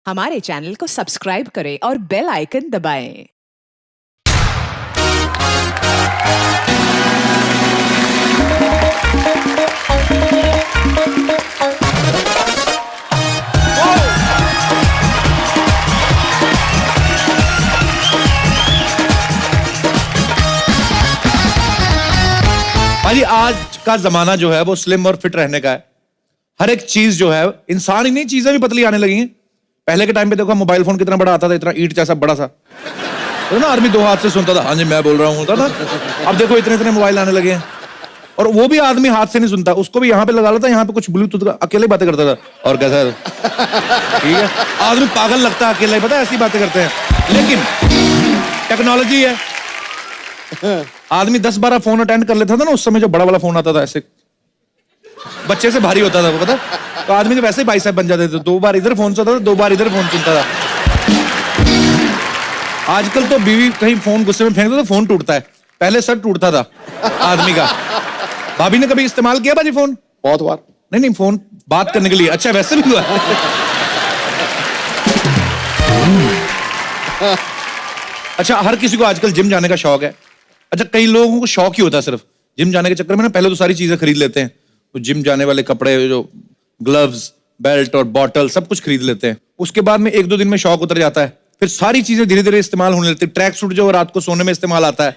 हमारे चैनल को सब्सक्राइब करें और बेल आइकन दबाएं। भाई आज का जमाना जो है वो स्लिम और फिट रहने का है। हर एक चीज जो है, इंसान ही नहीं, चीजें भी पतली आने लगी हैं। पहले के टाइम पे देखो मोबाइल फोन कितना बड़ा आता था, इतना ईंट जैसा बड़ा सा, तो ना आदमी दो हाथ से सुनता था, हाँ जी मैं बोल रहा हूँ होता ना। अब देखो इतने इतने मोबाइल आने लगे हैं, और वो भी आदमी हाथ से नहीं सुनता, उसको भी यहाँ पे लगा लेता, यहाँ पे कुछ ब्लूटूथ का, अकेले बातें करता था। और कैसा ठीक है, आदमी पागल लगता है अकेले, पता है ऐसी बातें करते हैं। लेकिन टेक्नोलॉजी है, आदमी 10-12 फोन अटेंड कर लेता था ना उस समय, जो बड़ा वाला फोन आता था ऐसे बच्चे से भारी होता था वो, पता, तो आदमी के वैसे ही बाइसेप बन जाते थे। 2 बार इधर फोन सुनता था, 2 बार इधर फोन सुनता था। आजकल तो बीवी कहीं फोन गुस्से में फेंक दो तो फोन टूटता है, पहले सर टूटता था आदमी का। भाभी ने कभी इस्तेमाल किया बाजी फोन? बहुत बार। नहीं, फोन बात करने के लिए। अच्छा वैसे भी हुआ। अच्छा, हर किसी को आजकल जिम जाने का शौक है। अच्छा, कई लोगों को शौक ही होता है सिर्फ जिम जाने के चक्कर में ना, पहले तो सारी चीजें खरीद लेते हैं, तो जिम जाने वाले कपड़े, जो ग्लव्स, बेल्ट और बॉटल सब कुछ खरीद लेते हैं। उसके बाद में 1-2 दिन में शौक उतर जाता है, फिर सारी चीजें धीरे धीरे इस्तेमाल होने लगती है। ट्रैक सूट जो रात को सोने में इस्तेमाल आता है,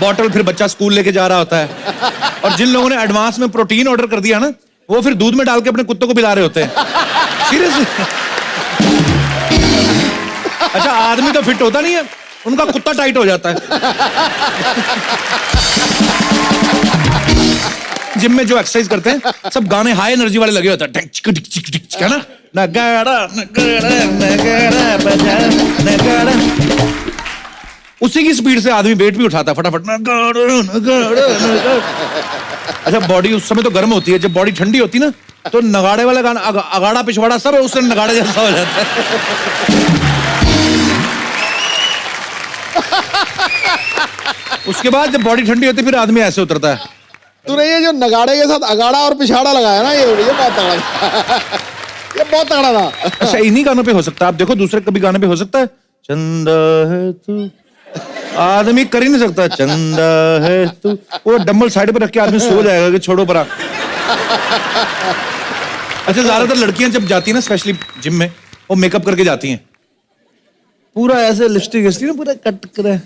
बॉटल फिर बच्चा स्कूल लेके जा रहा होता है, और जिन लोगों ने एडवांस में प्रोटीन ऑर्डर कर दिया ना, वो फिर दूध में डाल के अपने कुत्तों को पिला रहे होते हैं। सीरियसली। अच्छा, आदमी तो फिट होता नहीं है, उनका कुत्ता टाइट हो जाता है। जिम में जो एक्सरसाइज करते हैं सब गाने हाई एनर्जी वाले लगे होते हैं, ना नगाड़ा नगाड़ा नगाड़ा बजा नगाड़ा, उसी की स्पीड से आदमी वेट भी उठाता है फटाफट, नगाड़ा नगाड़ा नगाड़ा। अच्छा, बॉडी उस समय तो गर्म होती है, जब बॉडी ठंडी होती है ना तो नगाड़े वाला गाना, अगाड़ा पिछवाड़ा सब उससे नगाड़े जैसा हो जाता है। उसके बाद जब बॉडी ठंडी होती है फिर आदमी ऐसे उतरता है। तूने ये जो नगाड़े के साथ अगाड़ा और पिछाड़ा लगाया ना, ये बहुत तगड़ा ये बहुत तगड़ा था। अच्छा, इन्हीं गानों पे हो सकता है, आप देखो दूसरे कभी गाने पे हो सकता है। चंदा है तू, आदमी कर ही नहीं सकता। चंदा है तू, वो डंबल साइड पे रख के आदमी सो जाएगा कि छोड़ो परा। अच्छा, ज्यादातर लड़कियां जब जाती है ना, स्पेशली जिम में, वो मेकअप करके जाती हैं, पूरा ऐसे लिपस्टिक घिसती ना, पूरा कट कर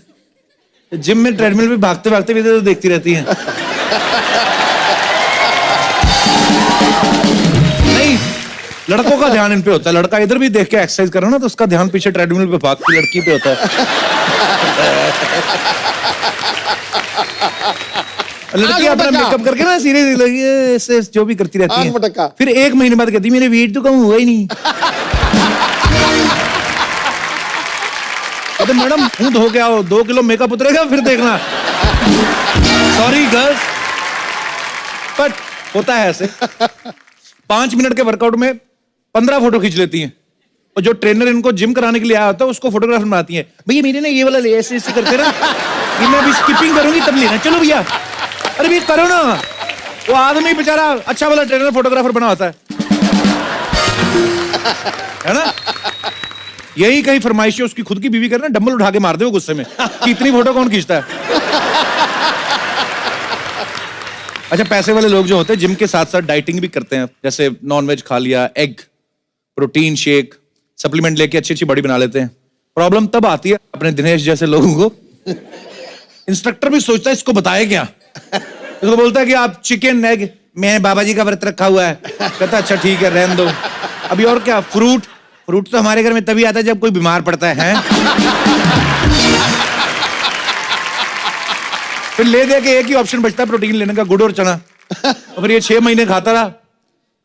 जिम में ट्रेडमिल पे भागते भागते भी तो देखती रहती हैं। नहीं, लड़कों का ध्यान इन पे होता है, लड़का इधर भी देख के एक्सरसाइज कर रहा ना तो उसका ध्यान पीछे ट्रेडमिल पे भागती लड़की पे होता है। लड़की अपना मेकअप करके ना सीरियस लगी ऐसे जो भी करती रहती है, फिर 1 महीने बाद कहती मेरे वेट तो कम हुआ ही नहीं। तो मैडम मुंह धो के आओ, 2 किलो मेकअप उतरेगा फिर देखना। सॉरी गर्ल्स, बट होता है ऐसे। 5 मिनट के वर्कआउट में 15 फोटो खींच लेती हैं, और जो ट्रेनर इनको जिम कराने के लिए आया होता है उसको फोटोग्राफर बनाती है। भैया मेरे ना ये वाला ले, ऐसे ऐसे करते ना, ये मैं अभी स्किपिंग करूंगी तब लेना, चलो भैया। अरे भैया करो ना, वो आदमी बेचारा अच्छा वाला ट्रेनर फोटोग्राफर बना होता है ना। यही कहीं फरमाइश है उसकी खुद की बीवी करना, डंबल उठा के मार दे वो गुस्से में कि इतनी फोटो कौन खींचता है। अच्छा, पैसे वाले लोग जो होते हैं जिम के साथ साथ डाइटिंग भी करते हैं, जैसे नॉनवेज खा लिया, एग, प्रोटीन शेक, सप्लीमेंट लेके अच्छी अच्छी बॉडी बना लेते हैं। प्रॉब्लम तब आती है अपने दिनेश जैसे लोगों को, इंस्ट्रक्टर भी सोचता है इसको बताए क्या, इसको बोलता है कि आप चिकन एग, मैं बाबा जी का व्रत रखा हुआ है, कहता अच्छा ठीक है रहने दो। अभी और क्या, फ्रूट तो हमारे घर में तभी आता है जब कोई बीमार पड़ता है। फिर ले दे के एक ही ऑप्शन बचता है प्रोटीन लेने का, गुड़ और चना, और फिर ये 6 महीने खाता रहा,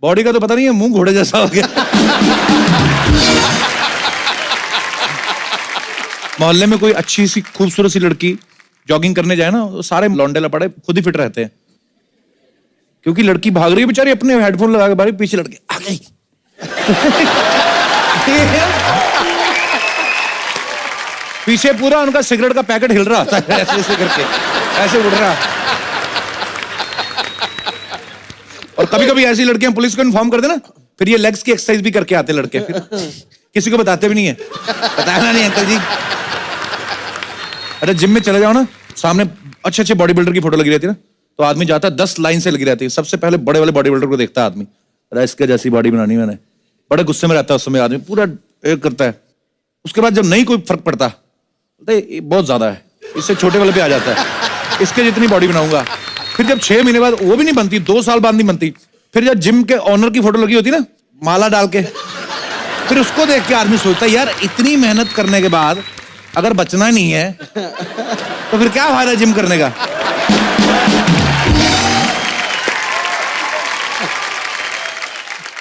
बॉडी का तो पता नहीं है, मुंह घोड़े जैसा हो गया। मोहल्ले में कोई अच्छी सी खूबसूरत सी लड़की जॉगिंग करने जाए ना, तो सारे लौंडे लपड़े खुद ही फिट रहते हैं, क्योंकि लड़की भाग रही है बेचारी अपने हेडफोन लगा के, बारी पीछे लड़के आ गई। पीछे पूरा उनका सिगरेट का पैकेट हिल रहा था ऐसे ऐसे करके, ऐसे उड़ रहा। और कभी कभी ऐसी लड़कियां पुलिस को इन्फॉर्म कर देना, फिर ये लेग्स की एक्सरसाइज भी करके आते लड़के, फिर किसी को बताते भी नहीं है, बताना नहीं अंकल जी। अरे जिम में चले जाओ ना, सामने अच्छे अच्छे बॉडी बिल्डर की फोटो लगी रहती है ना, तो आदमी जाता है 10 लाइन से लगी रहती है, सबसे पहले बड़े वाले बॉडी बिल्डर को देखता है आदमी, अरे इसके जैसी बॉडी बनानी मैंने, बड़े गुस्से में रहता है उस समय आदमी, पूरा एक करता है। उसके बाद जब नहीं कोई फर्क पड़ता, बोलता है बहुत ज्यादा है, इससे छोटे वाले पे आ जाता है, इसके जितनी बॉडी बनाऊंगा। फिर जब 6 महीने बाद वो भी नहीं बनती, 2 साल बाद नहीं बनती, फिर जब जिम के ऑनर की फोटो लगी होती ना माला डाल के, फिर उसको देख के आदमी सोचता है यार इतनी मेहनत करने के बाद अगर बचना नहीं है तो फिर क्या फायदा जिम करने का।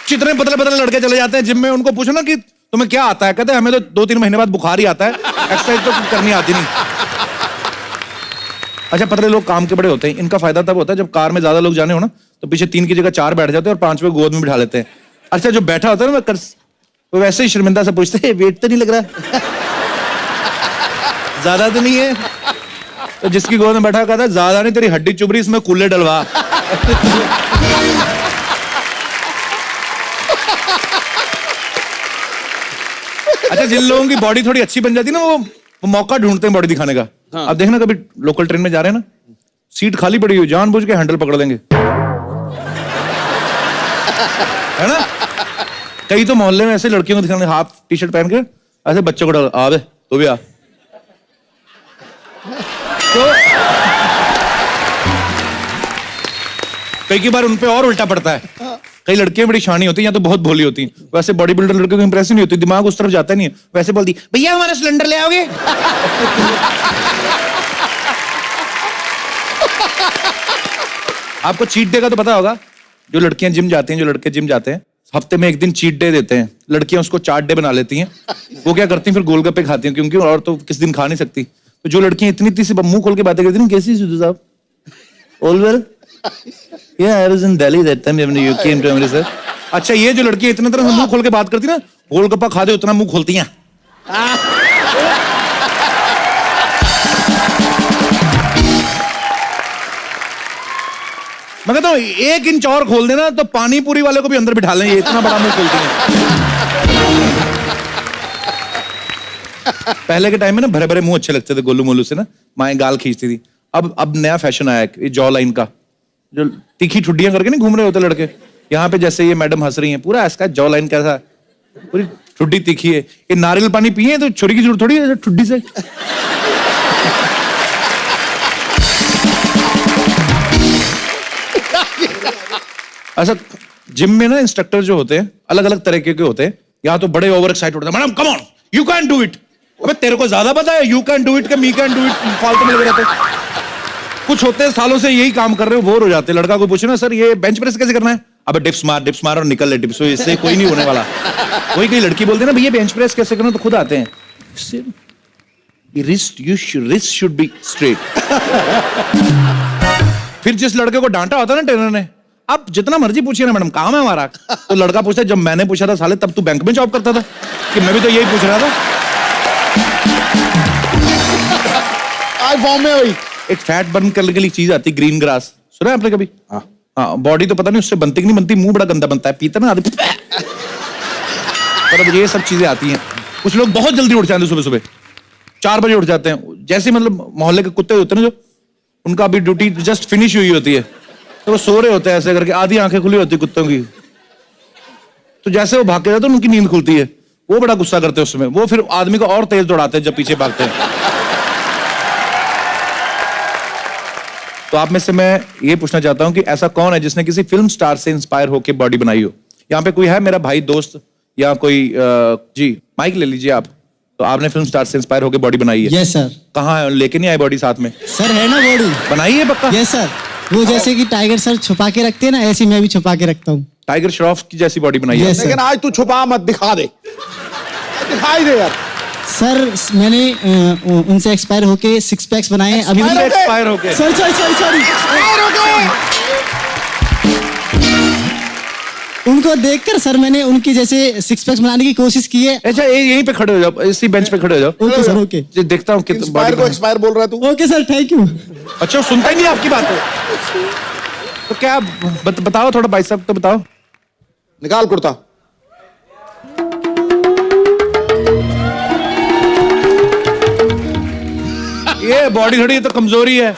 जितने पतले पतले लड़के चले जाते हैं जिम में, उनको पूछो ना कि तुम्हें क्या आता है, कहते हैं हमें तो 2-3 महीने बाद बुखार ही आता है, एक्सरसाइज तो करनी आती नहीं। अच्छा पतले लोग काम के बड़े होते हैं, इनका फायदा तब होता है जब कार में ज्यादा लोग जाने हो ना, तो पीछे 3 की जगह 4 बैठ जाते हैं और 5 पे गोद में बिठा लेते हैं। अच्छा जो बैठा होता है ना वो वैसे ही शर्मिंदा से पूछते हैं वेट तो नहीं लग रहा, ज्यादा तो नहीं है, तो जिसकी गोद में बैठा कहता है ज्यादा नहीं, तेरी हड्डी चुभ रही, इसमें कूले डलवा। अच्छा जिन लोगों की बॉडी थोड़ी अच्छी बन जाती है ना, वो मौका ढूंढते हैं बॉडी दिखाने का। हाँ। अब देखना कभी लोकल ट्रेन में जा रहे हैं ना, सीट खाली पड़ी हुई, जानबूझ के हैंडल पकड़ लेंगे, है ना। कई तो मोहल्ले में ऐसे लड़कियों को दिखाने, हाफ टी शर्ट पहन के ऐसे बच्चों को डाल, आ बे तो भी आ। तो कई बार उनपे और उल्टा पड़ता है, कई लड़कियां बड़ी शानी होती हैं या तो बहुत भोली होती हैं, वैसे बॉडी बिल्डर लड़के को इंप्रेस नहीं होती, दिमाग उस तरफ जाता नहीं है, वैसे बोलती भैया हमारा सिलेंडर ले आओगे। आपको चीट डे का तो पता होगा, जो लड़कियां जिम जाती हैं, जो लड़के जिम जाते हैं, हफ्ते में एक दिन चीट डे देते हैं, लड़कियां उसको चाट डे बना लेती हैं। वो क्या करती हैं फिर गोलगप्पे खाती हैं, क्योंकि और तो किस दिन खा नहीं सकती, तो जो लड़कियां इतनी सी मुंह खोल के बातें करती हैं, कैसी सिद्धू साहब, all well, yeah I was in Delhi that time when you came to Amritsar। अच्छा ये जो लड़कियां इतने तरह से मुंह खोल के बात करती ना, गोलगप्पा खा दे उतना मुंह खोलती हैं। मैं कहता हूँ 1 इंच और खोल देना तो पानी पूरी वाले को भी अंदर बिठा लें, ये इतना बड़ा मुंह खोलती हैं। पहले के टाइम में ना भरे भरे मुंह अच्छे लगते थे, गोलू मोलू से ना माएं गाल खींचती थी। अब नया फैशन आया है जॉ लाइन का, जो तीखी ठुड्डियां करके नहीं घूम रहे होते लड़के, यहाँ पे जैसे ये मैडम हंस रही हैं, पूरा इसका जॉ लाइन कैसा, पूरी ठुड्डी तीखी है। ये नारियल पानी पिए तो छुरी की जरूरत थोड़ी है ठुड्डी से। ऐसा जिम में ना इंस्ट्रक्टर जो होते हैं अलग अलग तरीके के होते हैं, या तो बड़े ओवर एक्साइटेड होते हैं, madam come on you can do it, अबे तेरे को ज्यादा पता है, यू कैन डू इट के मी कैन डू इट फालतू में लगे रहते हैं। कुछ होते हैं सालों से यही काम कर रहे हो, बोर हो जाते हैं, लड़का को पूछे ना सर ये बेंच प्रेस कैसे करना है, अबे डिप्स मार और निकल ले डिप्स, इससे कोई नहीं होने वाला। वही कई लड़की बोलते हैं ना भैया बेंच प्रेस कैसे करना, तो खुद आते हैं, रिस्ट शुड बी स्ट्रेट। फिर जिस लड़के को डांटा होता है ना ट्रेनर ने, आप जितना मर्जी पूछिए ना मैडम काम है हमारा, तो लड़का पूछता है जब मैंने पूछा था साले तब तू बैंक में जॉब करता था, कि मैं भी तो यही पूछ रहा था। आज फॉर्म में वही एक फैट बर्न करने के लिए चीज आती है ग्रीन ग्रास, सुना है आपने कभी? हाँ बॉडी तो पता नहीं उससे बनती कि नहीं बनती, मुंह बड़ा गंदा बनता है, पीता ना आदमी, पर अब ये सब चीजें आती हैं। कुछ लोग बहुत जल्दी उठ जाते हैं, सुबह सुबह 4 बजे उठ जाते हैं, जैसे मतलब मोहल्ले के कुत्ते होते हैं ना, जो उनका अभी ड्यूटी जस्ट फिनिश हुई होती है, तो वो सो रहे होते हैं ऐसे करके, आधी आंखें खुली होती है कुत्तों की, तो जैसे वो भाग के जाते हैं उनकी नींद खुलती है, वो बड़ा गुस्सा करते हैं उसमें, वो फिर आदमी को और तेज दौड़ाते हैं जब पीछे भागते हैं। तो आप में से मैं ये पूछना चाहता हूं कि ऐसा कौन है जिसने किसी फिल्म स्टार से इंस्पायर होकर बॉडी बनाई हो? यहाँ पे कोई है मेरा भाई दोस्त या कोई जी माइक ले लीजिए आप। तो आपने फिल्म स्टार से इंस्पायर होकर बॉडी बनाई है? Yes sir. कहाँ है, लेके नहीं आए बॉडी साथ में? सर है ना बॉडी बनाई है पक्का? Yes sir. वो जैसे कि टाइगर सर छुपा के रखते हैं ना, ऐसे मैं भी छुपा के रखता हूँ। टाइगर श्रॉफ की जैसी बॉडी बनाई है। Yes, लेकिन आज तू छुपा मत, दिखा दे, दिखाई दे यार। सर मैंने उनसे एक्सपायर होके 6 पैक्स बनाए हैं अभी। एक्सपायर होके? सॉरी उनको देखकर सर मैंने उनकी जैसे 6 पैक्स बनाने की कोशिश की है। अच्छा यहीं पे खड़े हो जाओ, इसी बेंच पे खड़े हो जाओ। Okay sir okay. जी देखता हूँ कितना एक्सपायर को एक्सपायर बोल रहा है तू। Okay sir thank you. अच्छा वो सुनता ही नहीं आपकी बात। तो क्या बताओ थोड़ा भाई साहब, तो बताओ। निकाल कुर्ता। ये बॉडी थोड़ी तो कमजोरी है।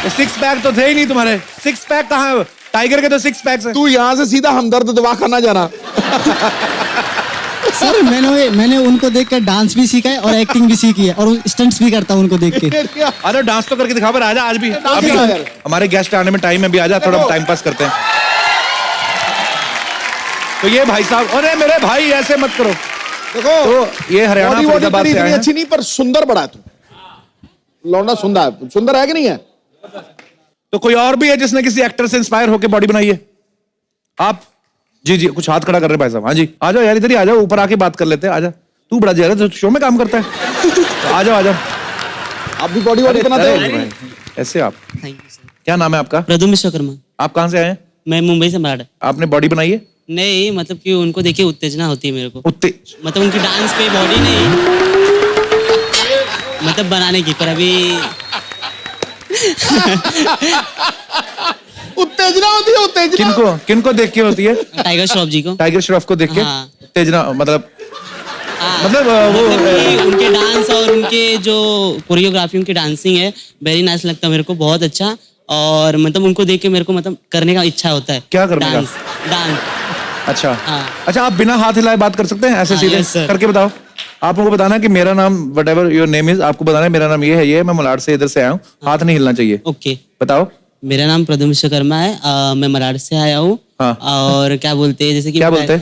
सिक्स पैक तो थे ही नहीं तुम्हारे। सिक्स पैक कहाँ है? टाइगर के तो सिक्स पैक्स हैं। तू यहाँ से सीधा हमदर्द दवा खाना जाना। सर मैंने उनको देख कर डांस भी सीखा है और एक्टिंग भी सीखी है और स्टंट्स भी करता हूँ उनको देख के। अरे डांस तो करके दिखा, पर आजा आज भी। अभी दिखा यार। हमारे गेस्ट आने में टाइम है, भी आजा, थोड़ा टाइम पास करते हैं। तो ये भाई साहब, अरे मेरे भाई ऐसे मत करो। देखो तो ये हरियाणा बॉडी फरीदाबाद तेरी से आए इतनी हैं। अच्छी नहीं, पर सुंदर बड़ा है तू। लौंडा सुंदर है कि नहीं है? तो कोई और भी है जिसने किसी एक्टर से इंस्पायर होकर बॉडी बनाई है? आप जी जी कुछ हाथ खड़ा कर रहे भाई साहब। हाँ जी आ जाओ यार, इधर ही आ जाओ, ऊपर आके बात कर लेते हैं। आजा, तू बड़ा जरा तो शो में काम करता है। तो आ जाओ आ जाओ। आप भी बॉडी बनाते हो? ऐसे आप, थैंक यू सर। क्या नाम है आपका? प्रदुम विश्वकर्मा। आप कहाँ से आए हैं? मैं मुंबई से मराठा। आपने बॉडी बनाई है? नहीं, मतलब कि उनको देखिए उत्तेजना होती है मेरे को, उत्ते मतलब उनकी डांस पे बॉडी नहीं, मतलब बनाने की, पर अभी उत्तेजना होती है, उत्तेजना। किनको देख के होती है? टाइगर श्रॉफ जी को। टाइगर श्रॉफ को देख के हाँ। उत्तेजना, मतलब हाँ, मतलब मतलब कि उनके डांस और उनके जो कोरियोग्राफी, उनकी डांसिंग है, वेरी नाइस लगता है मेरे को, बहुत अच्छा। और मतलब उनको देख के मेरे को मतलब करने का इच्छा होता है। क्या करने का? डांस। अच्छा हाँ। अच्छा, आप बिना हाथ हिलाए बात कर सकते हैं ऐसे हाँ, सीधे? yes, sir। करके बताओ। आप लोगों को बताना है कि मेरा नाम whatever your name is, आपको बताना है मेरा नाम ये है, मैं मलाड से इधर से आया हूँ, हाथ नहीं हिलना चाहिए। ओके। बताओ। मेरा नाम प्रदुम विश्वकर्मा है, मैं मलाड से आया हूँ। हाँ। और क्या बोलते हैं, जैसे कि क्या बोलते हैं?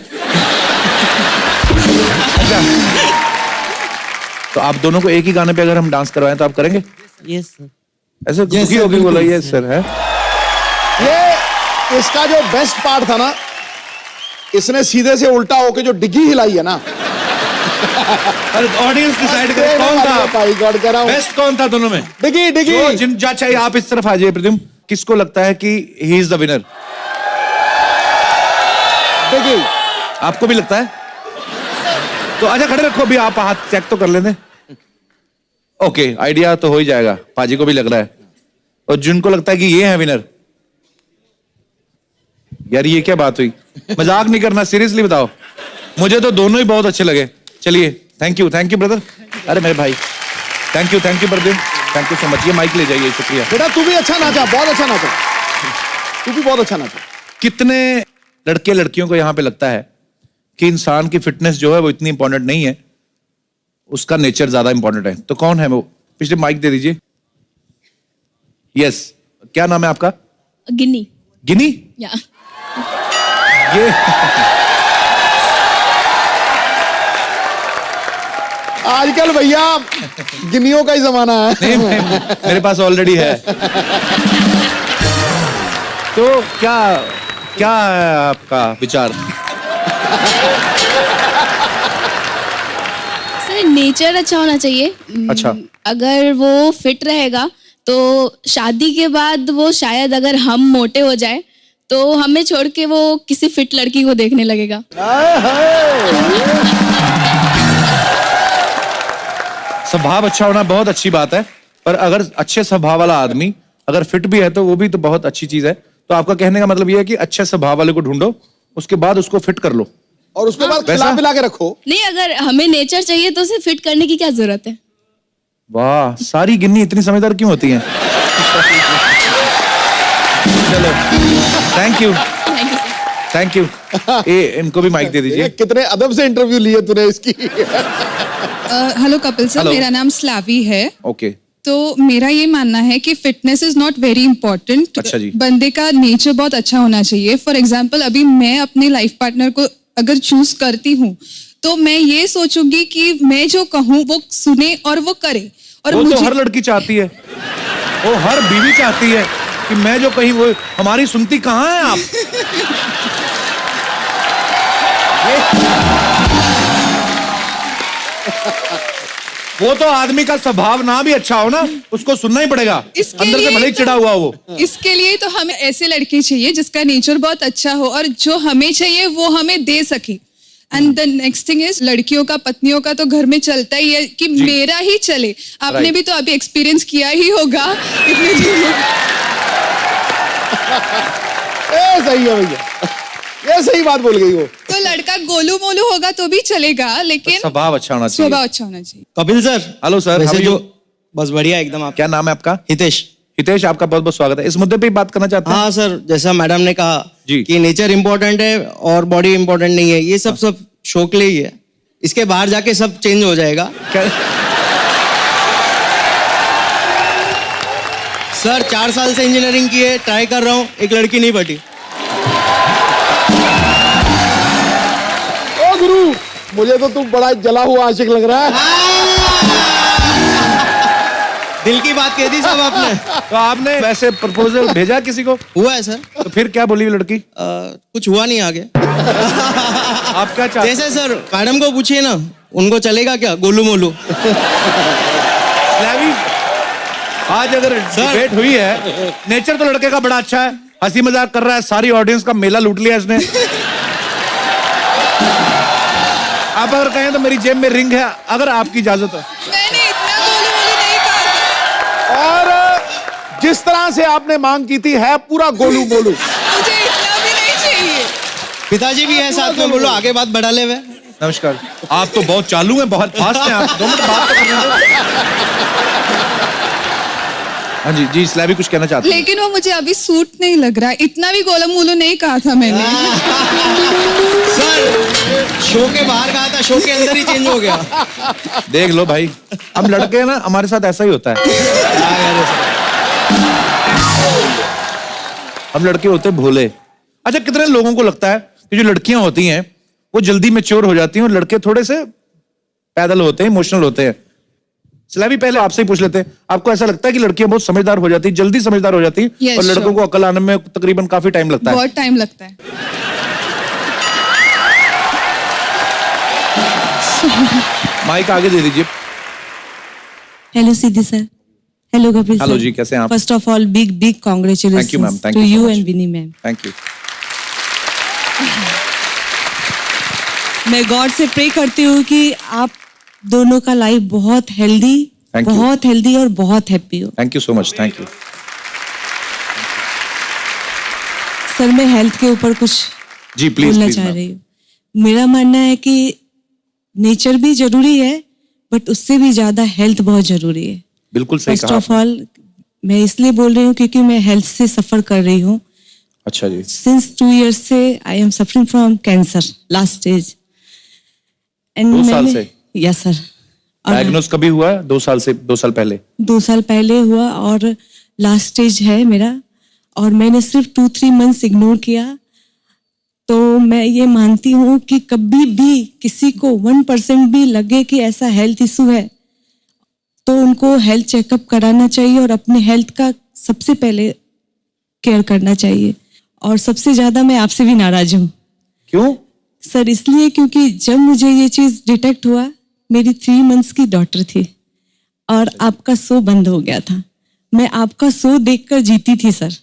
अच्छा, तो आप दोनों को एक ही गाने पे अगर हम डांस करवाएं तो आप करेंगे? Yes sir. ऐसे दुखी sir, होगी बोला बिल्कुल, ये सर है। ये इसका जो बेस्ट पार्ट था ना, इसने सीधे से उल्टा होके जो डिग्गी हिलाई है ना, अरे ऑडियंस डिसाइड करे कौन था भाई गॉड कह रहा हूं। बेस्ट, कौन था दोनों में? डिग्गी डिग्गी जो जिन जा चाहिए आप इस तरफ आ जाइए। प्रद्युम, किसको लगता है कि ही इज द विनर? डिग्गी। आपको भी लगता है? तो अच्छा खड़े रखो, अभी आप हाथ चेक तो कर लेते। ओके, आइडिया तो हो ही जाएगा, पाजी को भी लग रहा है। और जिनको लगता है कि ये है विनर, यार ये क्या बात हुई? मजाक नहीं करना, सीरियसली बताओ। मुझे तो दोनों ही बहुत अच्छे लगे। चलिए, थैंक यू ब्रदर। अरे मेरे भाई, thank you Pradyum, thank you so much. ये माइक ले जाइए, शुक्रिया। बेटा तू भी अच्छा नाचा, बहुत अच्छा नाचा, तू भी बहुत अच्छा नाचा। कितने लड़के लड़कियों को यहाँ पे लगता है कि इंसान की फिटनेस जो है वो इतनी इंपॉर्टेंट नहीं है, उसका नेचर ज्यादा इंपॉर्टेंट है? तो कौन है वो? पिछले माइक दे दीजिए। यस, क्या नाम है आपका? गिन्नी। गिनी? या ये आजकल भैया गिन्नियों का ही जमाना है। नहीं, मेरे पास ऑलरेडी है। तो क्या क्या है आपका विचार? सर, नेचर अच्छा होना चाहिए। अच्छा। अगर वो फिट रहेगा तो शादी के बाद वो शायद, अगर हम मोटे हो जाए तो हमें छोड़ के वो किसी फिट लड़की को देखने लगेगा। स्वभाव अच्छा होना बहुत अच्छी बात है, पर अगर अच्छे स्वभाव वाला आदमी अगर फिट भी है तो वो भी तो बहुत अच्छी चीज है। तो आपका कहने का मतलब ये है कि अच्छे स्वभाव वाले को ढूंढो, उसके बाद उसको फिट कर लो, और उसके बाद वैसा? खिला पिला के रखो। नहीं, अगर हमें नेचर चाहिए तो उसे फिट करने की क्या जरूरत है? वाह, सारी गिन्नी इतनी समझदार क्यों होती हैं? चलो, thank you thank you sir. Thank you. ए इनको भी माइक दे दीजिए। ये कितने अदब से इंटरव्यू लिए तूने इसकी। Hello Kapil sir, Hello. मेरा नाम स्लावी है। ओके, तो मेरा ये मानना है कि fitness is not very important. अच्छा जी। बंदे का नेचर बहुत अच्छा होना चाहिए। फॉर एग्जाम्पल, अभी मैं अपने लाइफ पार्टनर को अगर चूज करती हूँ तो मैं ये सोचूंगी कि मैं जो कहूँ वो सुने और वो करे। और वो तो मुझे हर लड़की चाहती है, वो हर बीवी चाहती है कि मैं जो कहीं वो हमारी सुनती कहाँ है आप? वो तो आदमी का स्वभाव ना भी अच्छा हो ना, उसको सुनना ही पड़ेगा, इसके अंदर से लिए भले ही तो- चिढ़ा हुआ हो। इसके लिए तो हमें ऐसे लड़के चाहिए जिसका नेचर बहुत अच्छा हो और जो हमें चाहिए वो हमें दे सके। And the next thing is, लड़कियों का, पत्नियों का तो घर में चलता ही है कि मेरा ही चले। आपने Right. भी तो अभी एक्सपीरियंस किया ही होगा इतने दिनों। ए सही है भैया, ये सही बात बोल गई वो। तो लड़का गोलू मोलू होगा तो भी चलेगा, लेकिन स्वभाव अच्छा होना चाहिए। स्वभाव अच्छा होना चाहिए। कपिल सर। हेलो सर, वैसे how are जो you? बस बढ़िया एकदम। आप क्या नाम है आपका? हितेश। हितेश, आपका बहुत बहुत स्वागत है। इस मुद्दे पे ही बात करना चाहते हैं? हाँ सर, जैसा मैडम ने कहा जी। कि नेचर इम्पोर्टेंट है और बॉडी इम्पोर्टेंट नहीं है, ये सब शो के लिए ही है। इसके बाहर जाके सब चेंज हो जाएगा। सर 4 साल से इंजीनियरिंग की है, ट्राई कर रहा हूँ, एक लड़की नहीं बटी। ओ गुरु, मुझे तो तुम बड़ा जला हुआ आशिक लग रहा है। दिल की बात कह दी सब आपने। तो आपने वैसे प्रपोजल भेजा किसी को? हुआ है सर। तो फिर क्या बोली वो लड़की? कुछ हुआ नहीं आगे। आप क्या चाहते? जैसे सर मैडम को पूछिए ना, उनको चलेगा क्या गोलू मोलू? स्लैवी, आज अगर डिबेट हुई है, नेचर तो लड़के का बड़ा अच्छा है, हंसी मजाक कर रहा है, सारी ऑडियंस का मेला लूट लिया इसने। आप अगर कहें तो मेरी जेब में रिंग है, अगर आपकी इजाजत है। मैंने इतना गोलू मोलू नहीं कहा। और जिस तरह से आपने मांग की थी, है पूरा गोलू मोलू। मुझे इतना भी नहीं चाहिए। पिताजी भी है साथ में, बोलो आगे बात बढ़ा ले। वे नमस्कार। आप तो बहुत चालू हैं, बहुत फास्ट हैं आप। 2 मिनट बात तो करने दो। हाँ जी जी, स्लैवी कुछ कहना चाहते हैं? लेकिन वो मुझे अभी सूट नहीं लग रहा है। इतना भी गोलू मोलू नहीं कहा था मैंने। सर शो के बाहर कहा था, शो के अंदर ही चेंज हो गया। देख लो भाई, हम लड़के हैं ना, हमारे साथ ऐसा ही होता है। हम लड़के होते हैं भोले। अच्छा, कितने लोगों को लगता है कि जो लड़कियां होती हैं वो जल्दी मैच्योर हो जाती हैं और लड़के थोड़े से पैदल होते हैं, इमोशनल होते हैं? स्लैवी, पहले आपसे ही पूछ लेते हैं, आपको ऐसा लगता है कि लड़कियां बहुत समझदार हो जाती हैं, जल्दी समझदार हो जाती हैं, Yes, और लड़कों sure. को अकल आने में तकरीबन काफी टाइम लगता है? बहुत टाइम लगता है। माइक आगे दे दीजिए। Hello Siddhi sir, hello Kapil sir. Hello जी, कैसे हैं आप? First of all big Thank you, ma'am. Congratulations Thank to you so you much. And Vini ma'am. Thank you. मैं गॉड से प्रे करती हूँ कि आप दोनों का लाइफ बहुत हेल्दी, Thank you. बहुत हेल्दी और बहुत हैप्पी हो। Thank you so much. Thank you. Sir मैं हेल्थ के ऊपर कुछ जी प्लीज बोलना प्लीज चाह मैम। रही हूँ। मेरा मानना है कि नेचर भी जरूरी है, बट उससे भी ज्यादा हेल्थ बहुत जरूरी है। बिल्कुल सही फर्स्ट कहा ऑफ आपने। ऑल मैं इसलिए बोल रही हूँ क्योंकि मैं हेल्थ से सफर कर रही हूँ। अच्छा जी। Since 2 years से I am suffering from cancer last stage. 2 साल से? Yes sir. डायग्नोस कभी हुआ है? 2 साल से? 2 साल पहले? 2 साल पहले हुआ और लास्ट स्टेज है मेरा, और मैंने सिर्फ 2-3 मंथ्स इग्नोर किया। तो मैं ये मानती हूँ कि कभी भी किसी को 1% भी लगे कि ऐसा हेल्थ इशू है तो उनको हेल्थ चेकअप कराना चाहिए और अपने हेल्थ का सबसे पहले केयर करना चाहिए। और सबसे ज्यादा मैं आपसे भी नाराज हूँ। क्यों? सर इसलिए क्योंकि जब मुझे ये चीज डिटेक्ट हुआ, मेरी 3 मंथ्स की डॉटर थी और आपका शो बंद हो गया था। मैं आपका शो देखकर जीती थी सर।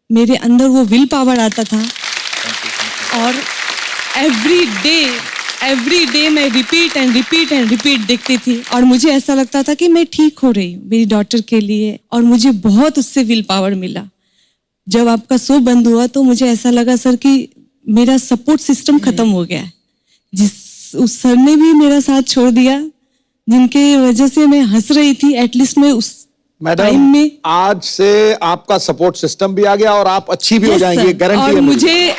मेरे अंदर वो विल पावर आता था और एवरी डे मैं रिपीट देखती थी और मुझे ऐसा लगता था कि मैं ठीक हो रही हूँ मेरी डॉटर के लिए, और मुझे बहुत उससे विल पावर मिला। जब आपका शो बंद हुआ तो मुझे ऐसा लगा सर कि मेरा सपोर्ट सिस्टम खत्म हो गया है। उस सर ने भी मेरा साथ छोड़ दिया, जिनके वजह से मैं हंस रही थी। एटलीस्ट मैं उस मैडम टाइम में आज से आपका सपोर्ट सिस्टम भी आ गया और आप अच्छी भी हो Yes, जाएंगी, sir. गारंटी और है मुझे। मुझे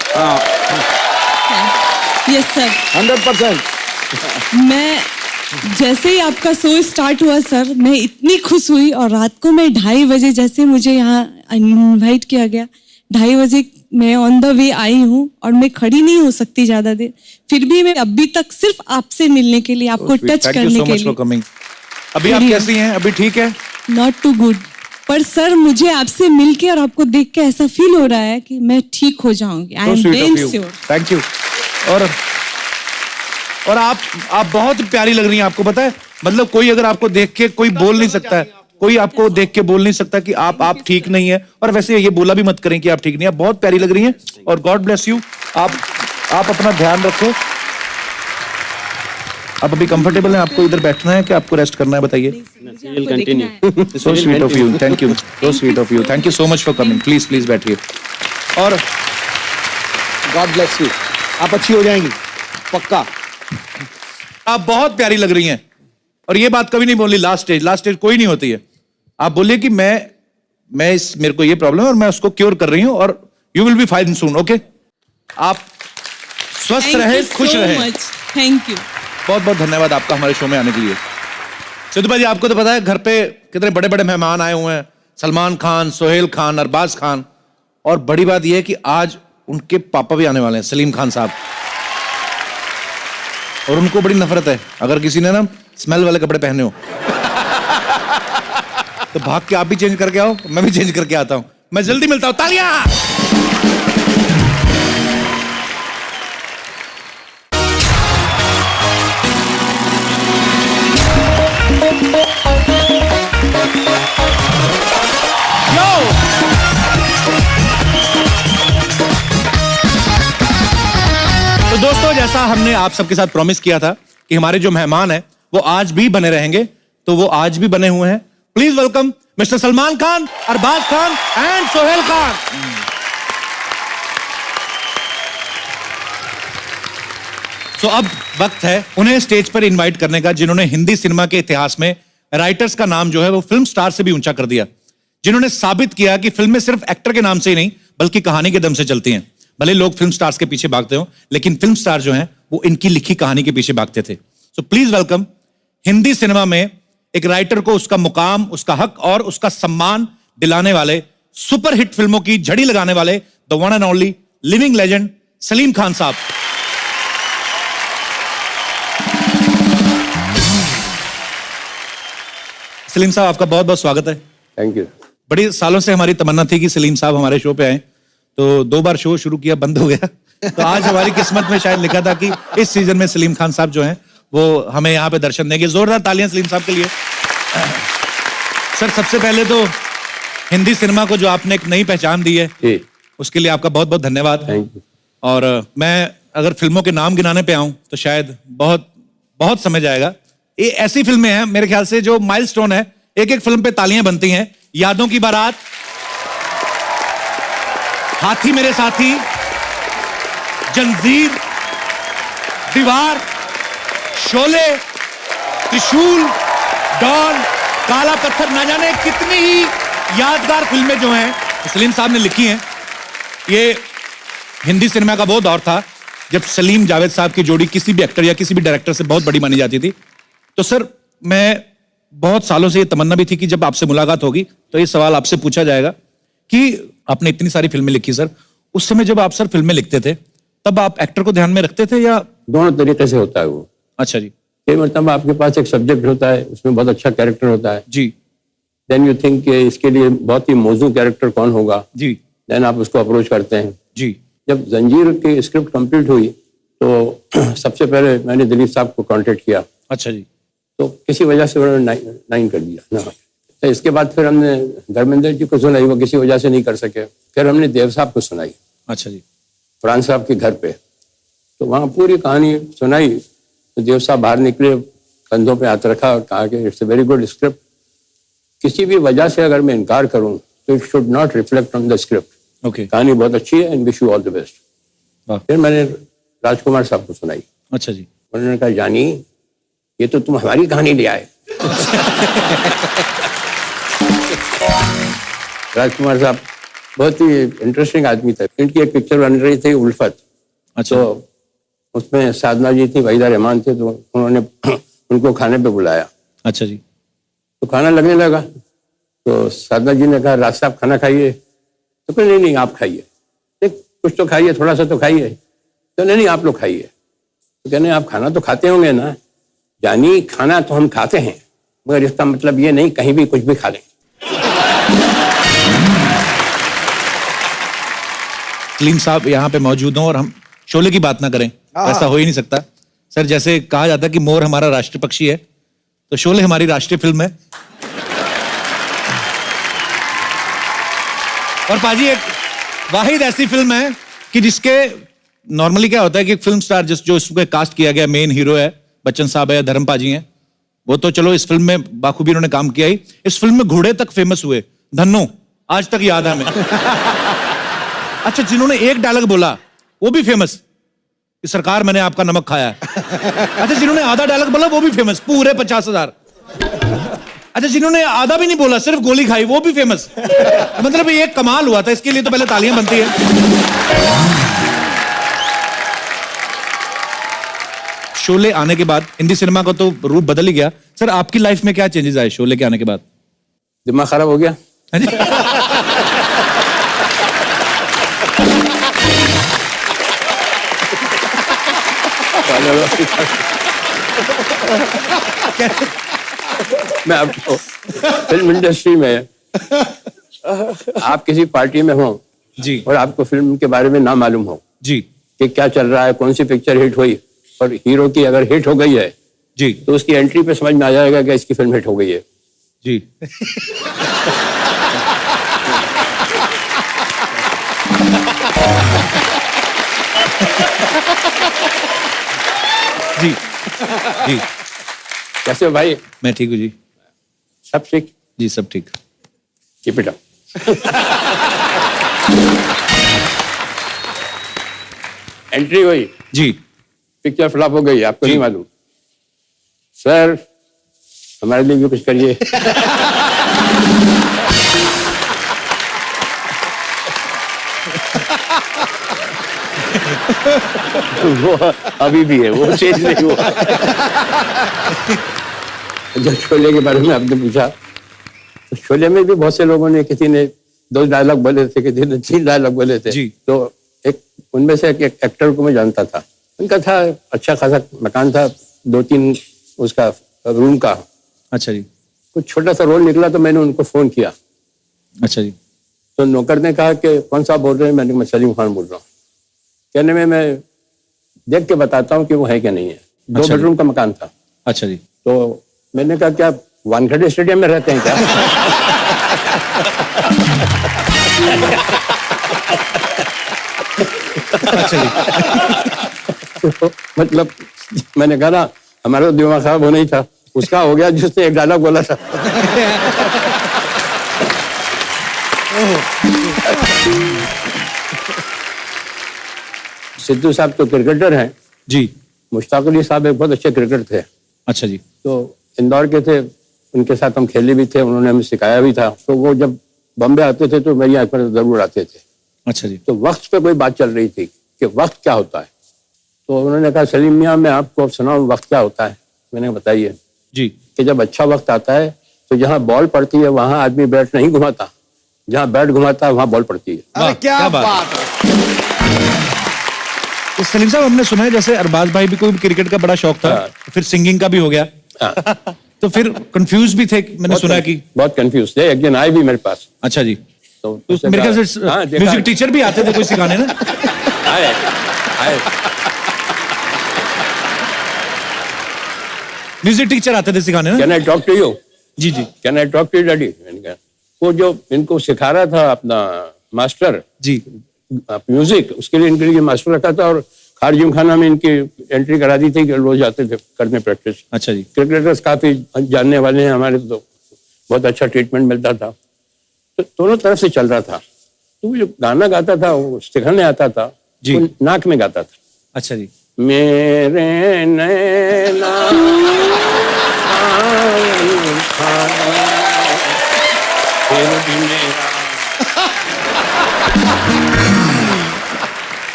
यस सर 100%। मैं जैसे ही आपका शो स्टार्ट हुआ सर, मैं इतनी खुश हुई। और रात को मैं 2:30 बजे, जैसे मुझे यहाँ इनवाइट किया गया, 2:30 बजे मैं ऑन द वे आई हूँ और मैं खड़ी नहीं हो सकती ज्यादा देर, फिर भी मैं अभी तक सिर्फ आपसे मिलने के लिए, आपको टच करने के लिए। अभी आप कैसी हैं? अभी ठीक है? नॉट टू गुड, पर सर मुझे आपसे मिलके और आपको देख के ऐसा फील हो रहा है कि मैं ठीक हो जाऊंगी। आई am damn sure. Thank you. और आप बहुत प्यारी लग रही हैं। आपको पता है, मतलब कोई अगर आपको देख के कोई बोल नहीं सकता है, कोई आपको देख के बोल नहीं सकता कि आप ठीक नहीं है। और वैसे ये बोला भी मत करें कि आप ठीक नहीं है। आप बहुत प्यारी लग रही हैं और गॉड ब्लेस यू। आप अपना ध्यान रखें। आप अभी कंफर्टेबल हैं? आपको इधर बैठना है कि आपको रेस्ट करना है? बताइए। So sweet of you. Thank you. So sweet of you. Thank you so much for coming. Please please बैठिए। और गॉड ब्लेस यू। आप अच्छी हो जाएंगी। पक्का। आप बहुत प्यारी लग रही हैं और ये बात कभी नहीं बोली लास्ट स्टेज कोई नहीं होती है। आप बोलिए कि मेरे को ये प्रॉब्लम है और मैं उसको क्योर कर रही हूं और you will be fine soon. Okay, आप स्वस्थ रहे, खुश रहे। Thank you. बहुत बहुत धन्यवाद आपका हमारे शो में आने के लिए। सिद्धू भाई, आपको तो पता है घर पे कितने बड़े बड़े मेहमान आए हुए हैं, सलमान खान, सोहेल खान, अरबाज खान, और बड़ी बात यह है कि आज उनके पापा भी आने वाले हैं, सलीम खान साहब, और उनको बड़ी नफरत है अगर किसी ने ना स्मेल वाले कपड़े पहने हो तो भाग के आप भी चेंज करके आओ, मैं भी चेंज करके आता हूं। मैं जल्दी मिलता हूं, तालियां। तो दोस्तों, जैसा हमने आप सबके साथ प्रॉमिस किया था कि हमारे जो मेहमान हैं वो आज भी बने रहेंगे, तो वो आज भी बने हुए हैं। Please welcome mister Salman Khan, Arbaaz Khan and Sohail Khan. तो अब वक्त है उन्हें स्टेज पर इनवाइट करने का, जिन्होंने हिंदी सिनेमा के इतिहास में राइटर्स का नाम जो है वो फिल्म स्टार से भी ऊंचा कर दिया, जिन्होंने साबित किया कि फिल्में सिर्फ एक्टर के नाम से ही नहीं बल्कि कहानी के दम से चलती हैं। भले लोग फिल्म स्टार्स के पीछे भागते हो, लेकिन फिल्म स्टार जो हैं वो इनकी लिखी कहानी के पीछे भागते थे। So please welcome Hindi cinema में एक राइटर को उसका मुकाम, उसका हक और उसका सम्मान दिलाने वाले, सुपर हिट फिल्मों की झड़ी लगाने वाले, the one and only living legend Salim Khan साहब। सलीम साहब, आपका बहुत बहुत स्वागत है। Thank you. बड़ी सालों से हमारी तमन्ना थी कि सलीम साहब हमारे शो पे आए, तो 2 बार शो शुरू किया, बंद हो गया। तो आज हमारी किस्मत में शायद लिखा था कि इस सीजन में सलीम खान साहब जो हैं वो हमें यहाँ पे दर्शन देंगे। जोरदार तालियां सलीम साहब के लिए। सर, सबसे पहले तो हिंदी सिनेमा को जो आपने एक नई पहचान दी है उसके लिए आपका बहुत बहुत धन्यवाद। Thank you. और मैं अगर फिल्मों के नाम गिनाने पे आऊं तो शायद बहुत बहुत समय जाएगा। ये ऐसी फिल्में हैं मेरे ख्याल से जो माइलस्टोन है, एक एक फिल्म पे तालियां बनती हैं। यादों की बारात, हाथी मेरे साथी, जंजीर, दीवार, शोले, त्रिशूल, डॉन, काला पत्थर, ना जाने कितनी ही यादगार फिल्में जो हैं सलीम साहब ने लिखी हैं। ये हिंदी सिनेमा का वो दौर था जब सलीम जावेद साहब की जोड़ी किसी भी एक्टर या किसी भी डायरेक्टर से बहुत बड़ी मानी जाती थी। तो सर, मैं बहुत सालों से ये तमन्ना भी थी कि जब आपसे मुलाकात होगी तो ये सवाल आपसे पूछा जाएगा कि आपने इतनी सारी फिल्में लिखी सर, उस समय जब आप सर फिल्में लिखते थे तब आप एक्टर को ध्यान में रखते थे या? दोनों तरीके से होता है वो। अच्छा जी। ये मतलब आपके पास एक सब्जेक्ट होता है, उसमें बहुत अच्छा कैरेक्टर होता है जी। देन यू थिंक कि इसके लिए बहुत ही मौजू कैरेक्टर कौन होगा जी। देन आप उसको अप्रोच करते हैं जी। जब जंजीर की स्क्रिप्ट कंप्लीट हुई तो सबसे पहले मैंने दिलीप साहब को कांटेक्ट किया। अच्छा जी। तो किसी वजह से उन्होंने नाइन कर दिया ना। तो इसके बाद फिर हमने धर्मेंद्र जी को सुनाई, वो किसी वजह से नहीं कर सके। फिर हमने देव साहब को सुनाई। अच्छा जी। फरहान साहब के घर पे, तो वहाँ पूरी कहानी सुनाई। तो देव साहब बाहर निकले, कंधों पे हाथ रखा और कहा कि it's a very good script. किसी भी वजह से अगर मैं इनकार करूँ तो it should not reflect on the script. Okay. कहानी बहुत अच्छी है and wish you all the best. फिर मैंने राजकुमार साहब को सुनाई। अच्छा जी। उन्होंने कहा, जानी ये तो तुम हमारी कहानी ले आए। राजकुमार साहब बहुत ही इंटरेस्टिंग आदमी थे। इनकी एक पिक्चर बन रही थी उल्फत। अच्छा। तो उसमें साधना जी थी, वहीदा रहमान थे, तो उन्होंने उनको खाने पे बुलाया। अच्छा जी। तो खाना लगने लगा तो साधना जी ने कहा, राज साहब खाना खाइए। तो कहा, नहीं आप खाइए, कुछ तो खाइए, थोड़ा सा तो खाइए। तो नहीं आप लोग खाइए। तो कहने, आप खाना तो खाते होंगे ना? यानी खाना तो हम खाते हैं, मगर इसका मतलब ये नहीं कहीं भी कुछ भी खा लें। सलीम साहब यहाँ पे मौजूद हों और हम शोले की बात ना करें, ऐसा हो ही नहीं सकता। सर, जैसे कहा जाता है कि मोर हमारा राष्ट्रीय पक्षी है, तो शोले हमारी राष्ट्रीय फिल्म है। और पाजी, एक वाहिद ऐसी फिल्म है कि जिसके नॉर्मली क्या होता है कि फिल्म स्टार जो इसको कास्ट किया गया, मेन हीरो है बच्चन साहब है या धर्म पाजी हैं, वो तो चलो इस फिल्म में बाखूबी उन्होंने काम किया ही। इस फिल्म में घोड़े तक फेमस हुए, धन्नो, आज तक याद है हमें। अच्छा, जिन्होंने एक डायलॉग बोला वो भी फेमस, कि सरकार मैंने आपका नमक खाया है। अच्छा, जिन्होंने आधा डायलॉग बोला वो भी फेमस, पूरे 50,000। अच्छा, जिन्होंने आधा भी नहीं बोला, सिर्फ गोली खाई, वो भी फेमस। मतलब ये कमाल हुआ था, इसके लिए तो पहले तालियां बनती है। शोले आने के बाद हिंदी सिनेमा का तो रूप बदल ही गया। सर, आपकी लाइफ में क्या चेंजेस आए शोले के आने के बाद? दिमाग खराब हो गया। मैं आपको फिल्म इंडस्ट्री में आप किसी पार्टी में हो जी, और आपको फिल्म के बारे में ना मालूम हो जी, कि क्या चल रहा है, कौन सी पिक्चर हिट हुई, और हीरो की अगर हिट हो गई है जी, तो उसकी एंट्री पे समझ में आ जाएगा कि इसकी फिल्म हिट हो गई है। जी। जी, जी। कैसे हो भाई? मैं ठीक हूँ जी। सब ठीक? जी, सब ठीक। Keep it up. एंट्री हुई जी, पिक्चर फ्लॉप हो गई, आपको नहीं मालूम। सर, हमारे लिए भी कुछ करिए। वो अभी भी है, वो चेंज नहीं हुआ। जब शोले के बारे में आपने पूछा, तो शोले में भी बहुत से लोगों ने, किसी ने 2 डायलॉग बोले थे, किसी ने 3 डायलॉग बोले थे। जी। तो एक उनमें से एक एक्टर को मैं जानता था। उनका था अच्छा खासा मकान था, 2-3 उसका रूम का। अच्छा जी, कुछ छोटा सा रोल निकला तो मैंने उनको फोन किया। अच्छा जी, तो नौकर ने कहा कि कौन सा बोल रहे हैं? मैंने, मैं सलीम खान बोल रहा हूँ। कहने में मैं देख के बताता हूँ कि वो है क्या नहीं है। 2 बेडरूम का मकान था। अच्छा जी। तो मैंने कहा, क्या वानखेड़े स्टेडियम में रहते हैं क्या? अच्छा जी। तो मतलब मैंने कहा ना, हमारा तो दिमाग खराब होना ही था, उसका हो गया जिसने एक डायलॉग बोला था। सिद्धू साहब तो क्रिकेटर हैं जी। मुश्ताक अली साहब एक बहुत अच्छे क्रिकेटर थे। अच्छा जी। तो इंदौर के थे, उनके साथ हम खेले भी थे, उन्होंने हमें सिखाया भी था। तो वो जब बॉम्बे आते थे तो मेरी आंख पर जरूर आते थे। अच्छा जी। तो वक्त पे कोई बात चल रही थी कि वक्त क्या होता है। तो उन्होंने कहा, सलीम मियां, मैं आपको सुनाऊं वक्त क्या होता है। मैंने बताइए जी। कि जब अच्छा वक्त आता है तो जहाँ बॉल पड़ती है वहां आदमी बैट नहीं घुमाता, जहाँ बैट घुमाता है वहाँ बॉल पड़ती है। अरे क्या बात है। तो सलीम साहब, हमने सुना है जैसे अरबाज भाई भी कोई क्रिकेट का बड़ा शौक था, फिर सिंगिंग का भी हो गया। तो फिर कंफ्यूज भी थे, मैंने सुना कि बहुत कंफ्यूज थे। एक दिन आए भी मेरे पास। अच्छा जी। तो मेरे ख्याल से म्यूजिक टीचर भी आते थे कोई सिखाने ना? आए आए म्यूजिक टीचर आते थे सिखाने ना? Can I talk to you? जी जी। Can I talk to you daddy? मैंने कहा, वो जो इनको सिखा रहा था अपना मास्टर जी म्यूजिक, उसके लिए इनके लिए मास्टर रखा था, और खारजिम खाना में इनकी एंट्री करा दी थी कि रोज जाते थे करने प्रैक्टिस। अच्छा जी। क्रिकेटर्स काफी जानने वाले हैं हमारे, तो बहुत अच्छा ट्रीटमेंट मिलता था। तो दोनों तरफ से चल रहा था। तो वो जो गाना गाता था, वो सिखाने आता था जी। वो नाक में गाता था। अच्छा जी। मेरे नैना फिर भी मेरा।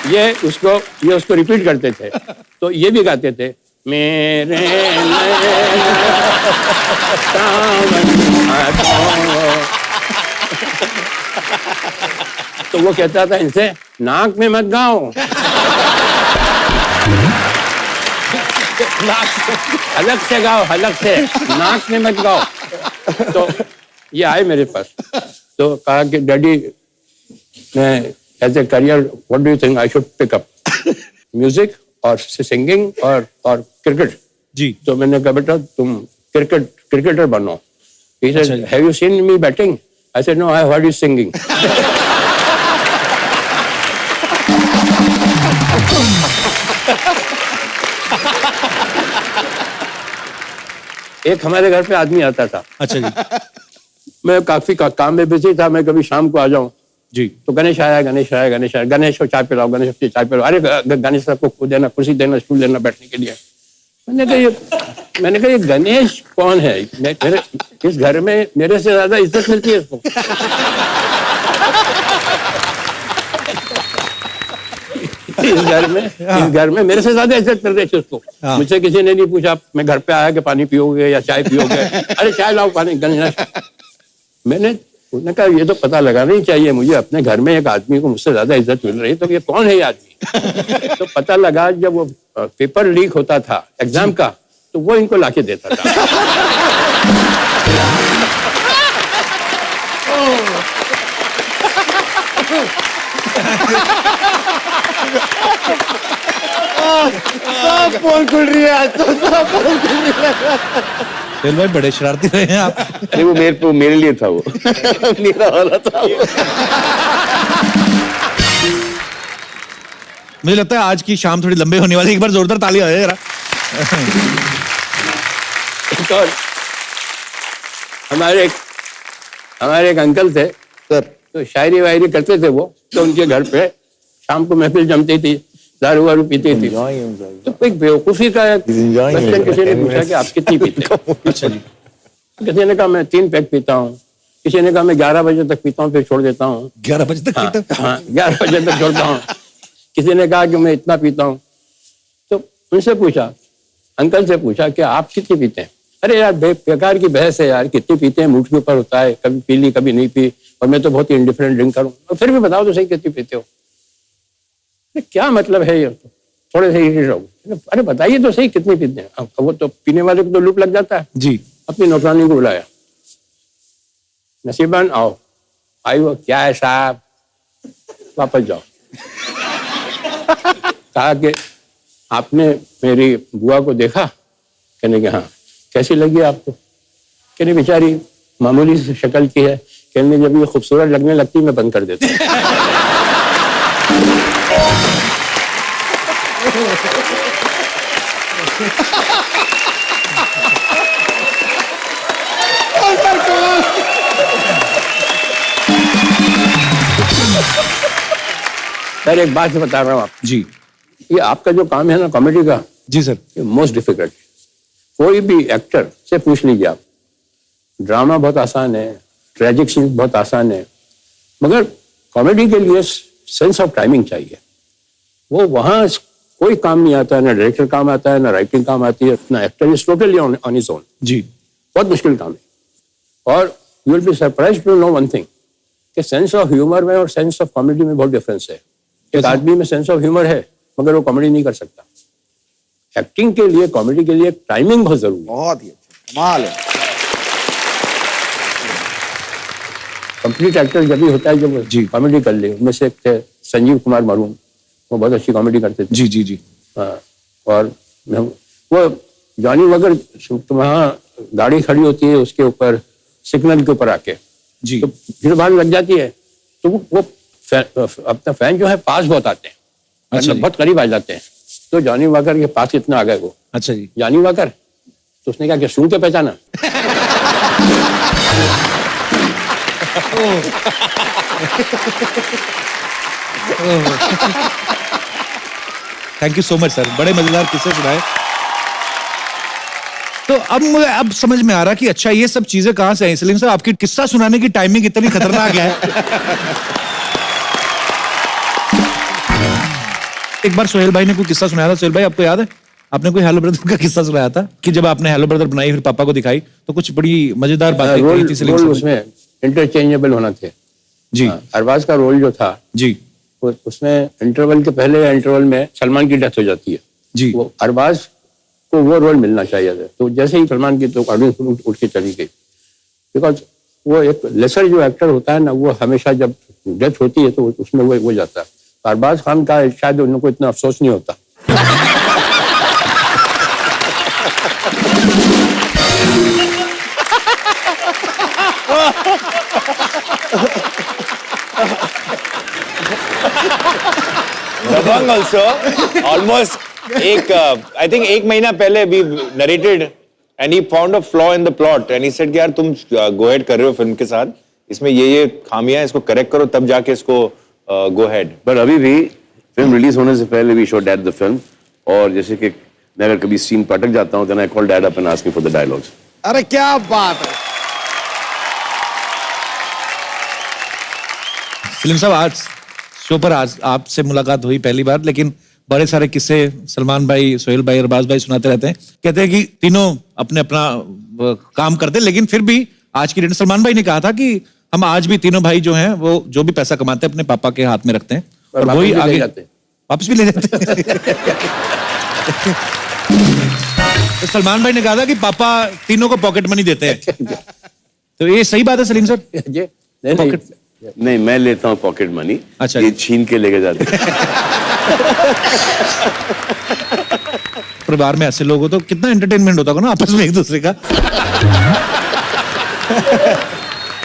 ये उसको रिपीट करते थे। तो ये भी गाते थे, मेरे तो वो कहता था इनसे, नाक में मत गाओ, अलग से गाओ, अलग से, नाक में मत गाओ। तो ये आए मेरे पास, तो कहा कि डैडी, मैं as a career what do you think I should pick up, music और सिंगिंग और क्रिकेट? जी। तो मैंने कहा, बेटा तुम क्रिकेटर बनो। He said, अच्छा। have you seen me batting? I said, no, I heard you singing. एक हमारे घर पे आदमी आता था। अच्छा जी। मैं काफी काम में बिजी था, मैं कभी शाम को आ जाऊं जी। तो गणेश आया, गणेश आया, गणेश आया, गणेश को चाय पिलाओ, गणेश को चाय पिलाओ, अरे गणेश को देना, कुर्सी देना, स्टूल देना बैठने के लिए। मैंने कहा ये गणेश कौन है? मेरे इस घर में मेरे से ज्यादा इज्जत मिलती है इसको। इस घर में मेरे से ज्यादा इज्जत मिल रही है उसको। मुझसे किसी ने नहीं पूछा मैं घर पे आया कि पानी पियोगे या चाय पियोगे, अरे चाय लाओ, पानी। गणेश उन्होंने कहा ये तो पता लगाना ही चाहिए मुझे, अपने घर में एक आदमी को मुझसे ज्यादा इज्जत मिल रही है, तो ये कौन है ये आदमी? तो पता लगा जब वो पेपर लीक होता था एग्जाम का, तो वो इनको लाके देता था। सब पोल खुल रही है आज तो, सब पोल खुल रही है। सुहेल भाई बड़े शरारती रहे हैं आप। अरे वो मेरे लिए था वो। मेरा वाला था वो। मुझे लगता है आज की शाम थोड़ी लंबी होने वाली है, एक बार जोरदार ताली हो जाए जरा। और हमारे एक अंकल थे सर, तो शायरी वायरी करते थे वो, तो उनके घर पे शाम को महफिल जमती थी, दारू वारू पीती थी। तो एक बेवकूफी का क्वेश्चन किसी ने पूछा कि आप कितनी पीते हो? अच्छा जी। किसी ने कहा मैं 3 पैक पीता हूँ, किसी ने कहा मैं 11 बजे तक पीता हूँ फिर छोड़ देता हूँ। 11 बजे तक पीते हो? हाँ, 11 बजे तक छोड़ता हूँ। किसी ने कहा कि मैं इतना पीता हूँ। तो उनसे पूछा, अंकल से पूछा कि आप कितनी पीते हैं? अरे यार बेकार की बहस है यार, कितनी पीते हैं मूड के ऊपर होता है, कभी पी ली कभी नहीं पी, और मैं तो बहुत ही इंडिफरेंट ड्रिंकर हूँ। और फिर भी बताओ तो सही कितनी पीते हो? क्या मतलब है ये? थोड़े से इरिटेट हो गए। अरे बताइए तो सही कितनी पीते हैं? अब वो तो पीने वाले को तो लूप लग जाता है जी। अपनी नौकरानी को बुलाया, नसीबन आओ, आई वो क्या है साहब, वापस जाओ। कहा कि आपने मेरी बुआ को देखा? कहने के हाँ। कैसी लगी आपको? कहने बेचारी मामूली सी शक्ल की है, कहने जब ये खूबसूरत लगने लगती मैं बंद कर देता हूं। सर एक बात बता रहा हूँ आप जी। ये आपका जो काम है ना कॉमेडी का, जी सर, ये मोस्ट डिफिकल्ट। कोई भी एक्टर से पूछ लीजिए आप, ड्रामा बहुत आसान है, ट्रेजिक सीन बहुत आसान है, मगर कॉमेडी के लिए सेंस ऑफ टाइमिंग चाहिए। वो वहां कोई काम नहीं आता है, ना डायरेक्टर काम आता है, ना राइटिंग काम आती है, ना actor is totally on his own. जी। बहुत मुश्किल काम है। और you will be surprised to know one thing कि सेंस ऑफ ह्यूमर में और सेंस ऑफ कॉमेडी में बहुत डिफरेंस है। एक आदमी में सेंस ऑफ ह्यूमर है मगर वो कॉमेडी नहीं कर सकता। एक्टिंग के लिए, कॉमेडी के लिए टाइमिंग बहुत जरूरी है। बहुत ही अच्छा, कमाल है। कंप्लीट एक्टर जब भी होता है जब कॉमेडी कर ले। उनमें से एक थे संजीव कुमार मरूम, वो बहुत अच्छी कॉमेडी करते थे। जी जी जी। हाँ, और वो जॉनी वगर वहाँ गाड़ी खड़ी होती है उसके ऊपर सिग्नल के ऊपर आके जी, तो भीड़ भाड़ लग जाती है, तो वो अपना फैन जो है पास बहुत आते हैं। अच्छा, बहुत करीब आ जाते हैं। तो जॉनी वॉकर के पास इतना आ गए वो। अच्छा जी। जॉनी वॉकर, तो उसने कहा कि सूंघ के पहचाना। Thank you so much sir, बड़े मजेदार किस्से सुनाए। तो अब मुझे अब समझ में आ रहा कि अच्छा ये सब चीजें कहां से आई। सलीम साहब आपकी किस्सा सुनाने की टाइमिंग इतनी खतरनाक है। एक बार सोहेल भाई ने कोई किस्सा सुनाया था। सोहेल भाई आपको याद है, आपने कोई हेलो ब्रदर का किस्सा सुनाया था कि जब आपने हेलो ब्रदर बनाई फिर पापा को दिखाई तो कुछ बड़ी मजेदार बातें कही थी सलीम रोल साहब। उसमें इंटरचेंजेबल होना थे जी। अरबाज का रोल जो था जी, उसमें इंटरवल के पहले या इंटरवल में सलमान की डेथ हो जाती है जी। वो अरबाज को वो रोल मिलना चाहिए था। तो जैसे ही सलमान की तो ऑडियंस उठ के चली गई, बिकॉज वो एक लेसर जो एक्टर होता है ना, वो हमेशा जब डेथ होती है तो उसमें वो जाता है। अरबाज खान का शायद उनको इतना अफसोस नहीं होता। दबंग also almost I think एक महीना पहले we narrated and he found a flaw in the plot and he said कि यार तुम go ahead कर रहे हो फिल्म के साथ इसमें ये खामियां, इसको करेक्ट करो तब जाके इसको गो हेड। पर अभी भी फिल्म रिलीज होने से पहले we show dad the film, और जैसे कि मैं अगर कभी सीन पर अटक जाता हूँ, then I call dad up and ask him for the dialogues. अरे क्या बात है। सलीम साहब, आज शो पर आज आपसे मुलाकात हुई पहली बार, लेकिन बड़े सारे किस्से सलमान भाई, सोहेल भाई, अरबाज भाई सुनाते रहते हैं। कहते हैं कि तीनों अपने अपना काम करते हैं, लेकिन फिर भी आज की डेट में सलमान भाई ने कहा था कि हम आज भी तीनों भाई जो हैं वो जो भी पैसा कमाते हैं अपने पापा के हाथ में रखते हैं और वही आगे वापस भी ले जाते हैं। तो सलमान भाई ने कहा था कि पापा तीनों को पॉकेट मनी देते हैं। तो ये सही बात है सलीम सर? नहीं, मैं लेता हूँ पॉकेट मनी। अच्छा, ये छीन के लेके जाते हैं। परिवार में ऐसे लोग हो तो कितना एंटरटेनमेंट होता होगा ना आपस में एक दूसरे का।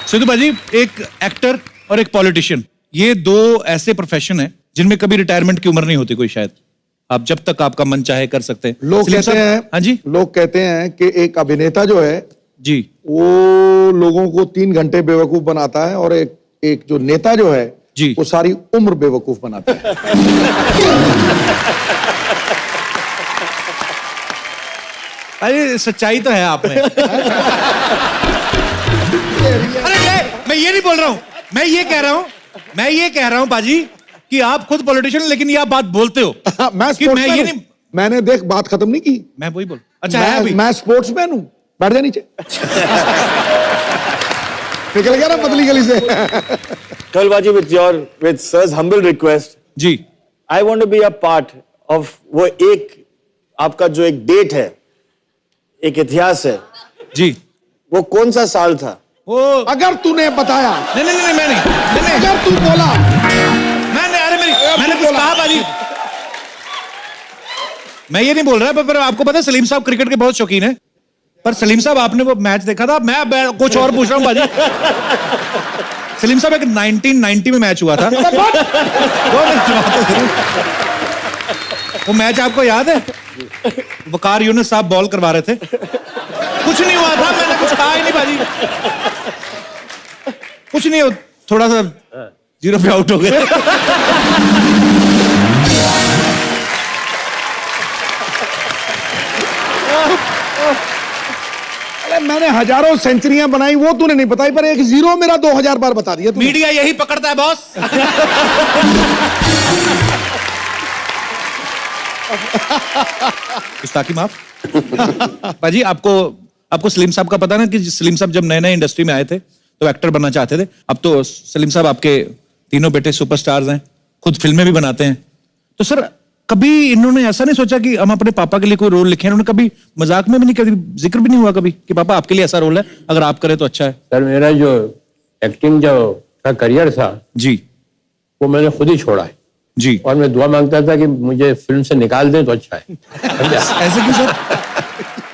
सिद्धू भाजी, एक एक्टर और एक पॉलिटिशियन, ये दो ऐसे प्रोफेशन है जिनमें कभी रिटायरमेंट की उम्र नहीं होती कोई, शायद आप जब तक आपका मन चाहे कर सकते हैं। लोग कहते हैं, हाँ जी, लोग कहते हैं कि एक अभिनेता जो है जी, वो लोगों को 3 घंटे बेवकूफ बनाता है, और एक जो नेता जो है जी, वो सारी उम्र बेवकूफ बनाता है। अरे सच्चाई तो है आप में। अरे मैं ये नहीं बोल रहा हूं, मैं ये कह रहा हूं बाजी कि आप खुद पॉलिटिशियन, लेकिन ये आप बात बोलते हो। मैं कि मैं ये नहीं, मैंने देख बात खत्म नहीं की। मैं वही बोल, अच्छा है अभी। मैं स्पोर्ट्समैन हूं। बैठ जा नीचे। निकल गया ना पतली गली से। कलबाजी, with sir's humble request, ji, I want to be a part of वो एक आपका जो एक डेट है, एक इतिहास है जी, वो कौन सा साल था? वो अगर तूने बताया। नहीं, मैं नहीं, अगर तू बोला, मैंने कुछ कहा बाजी, मैं ये नहीं बोल रहा, पर आपको पता है सलीम साहब क्रिकेट के बहुत शौकीन है। पर सलीम साहब, आपने वो मैच देखा था? मैं कुछ और पूछ रहा हूँ बाजी। सलीम साहब, एक 1990 में मैच हुआ था। वो मैच आपको याद है? वकार यूनुस साहब बॉल करवा रहे थे, कुछ नहीं हुआ था, मैंने कुछ कहा ही नहीं बाजी, कुछ नहीं, थोड़ा सा 0 पे आउट हो गए। मैंने हजारों सेंचुरियां बनाई, वो तूने नहीं बताई, पर एक 0 मेरा 2000 बार बता दिया तूने। मीडिया यही पकड़ता है बॉस। गुस्ताखी माफ। बाजी, आपको सलीम साहब का पता ना कि सलीम साहब जब नए इंडस्ट्री में आए थे तो एक्टर बनना चाहते थे। अब तो सलीम साहब आपके तीनों बेटे सुपरस्टार्स हैं, खुद फिल्में भी बनाते हैं। तो सर, कभी इन्होंने ऐसा नहीं सोचा कि हम अपने पापा के लिए कोई रोल लिखें? इन्होंने कभी मजाक में भी नहीं, कभी जिक्र भी नहीं हुआ कभी कि पापा आपके लिए ऐसा रोल है, अगर आप करें तो अच्छा है? सर, मेरा जो एक्टिंग जो करियर था जी, वो मैंने खुद ही छोड़ा है जी, और मैं दुआ मांगता था कि मुझे फिल्म से निकाल दें तो अच्छा है। ऐसे क्यों सर?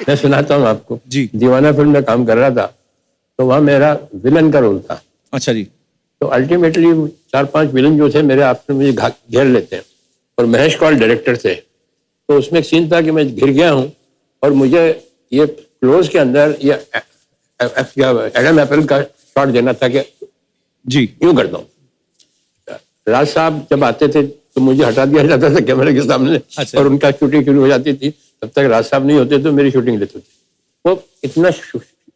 मैं सुनाता हूँ आपको जी। दीवाना फिल्म में काम कर रहा था, तो वहां मेरा विलन का रोल था। अच्छा जी। तो अल्टीमेटली 4-5 विलन जो थे मेरे आपसे मुझे घेर लेते हैं, और महेश कौल डायरेक्टर थे। तो उसमें एक सीन था कि मैं घिर गया हूँ और मुझे ये क्लोज के अंदर ये एडम एप्पल का शॉट देना था कि जी यूं करता हूँ। राज साहब जब आते थे तो मुझे हटा दिया जाता था कैमरे के सामने। अच्छा। और उनका शूटिंग शुरू हो जाती थी, तब तक राज साहब नहीं होते तो मेरी शूटिंग लेते थे। वो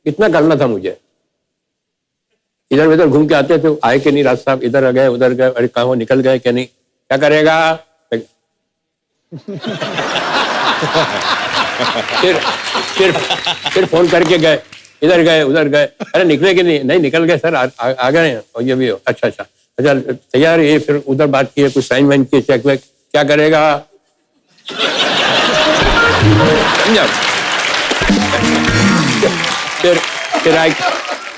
इतना करना था मुझे। इधर उधर घूम के आते थे, आए कि नहीं राज साहब, इधर गए उधर गए, अरे कहाँ निकल गए क्या नहीं, क्या करेगा। फिर फोन करके गए, इधर गए उधर गए, अरे निकले कि नहीं निकल गए सर, आ गए हैं, और ये भी हो, अच्छा तैयार है। फिर उधर बात की, कुछ साइन वाइन किए, चेक वेक, क्या करेगा।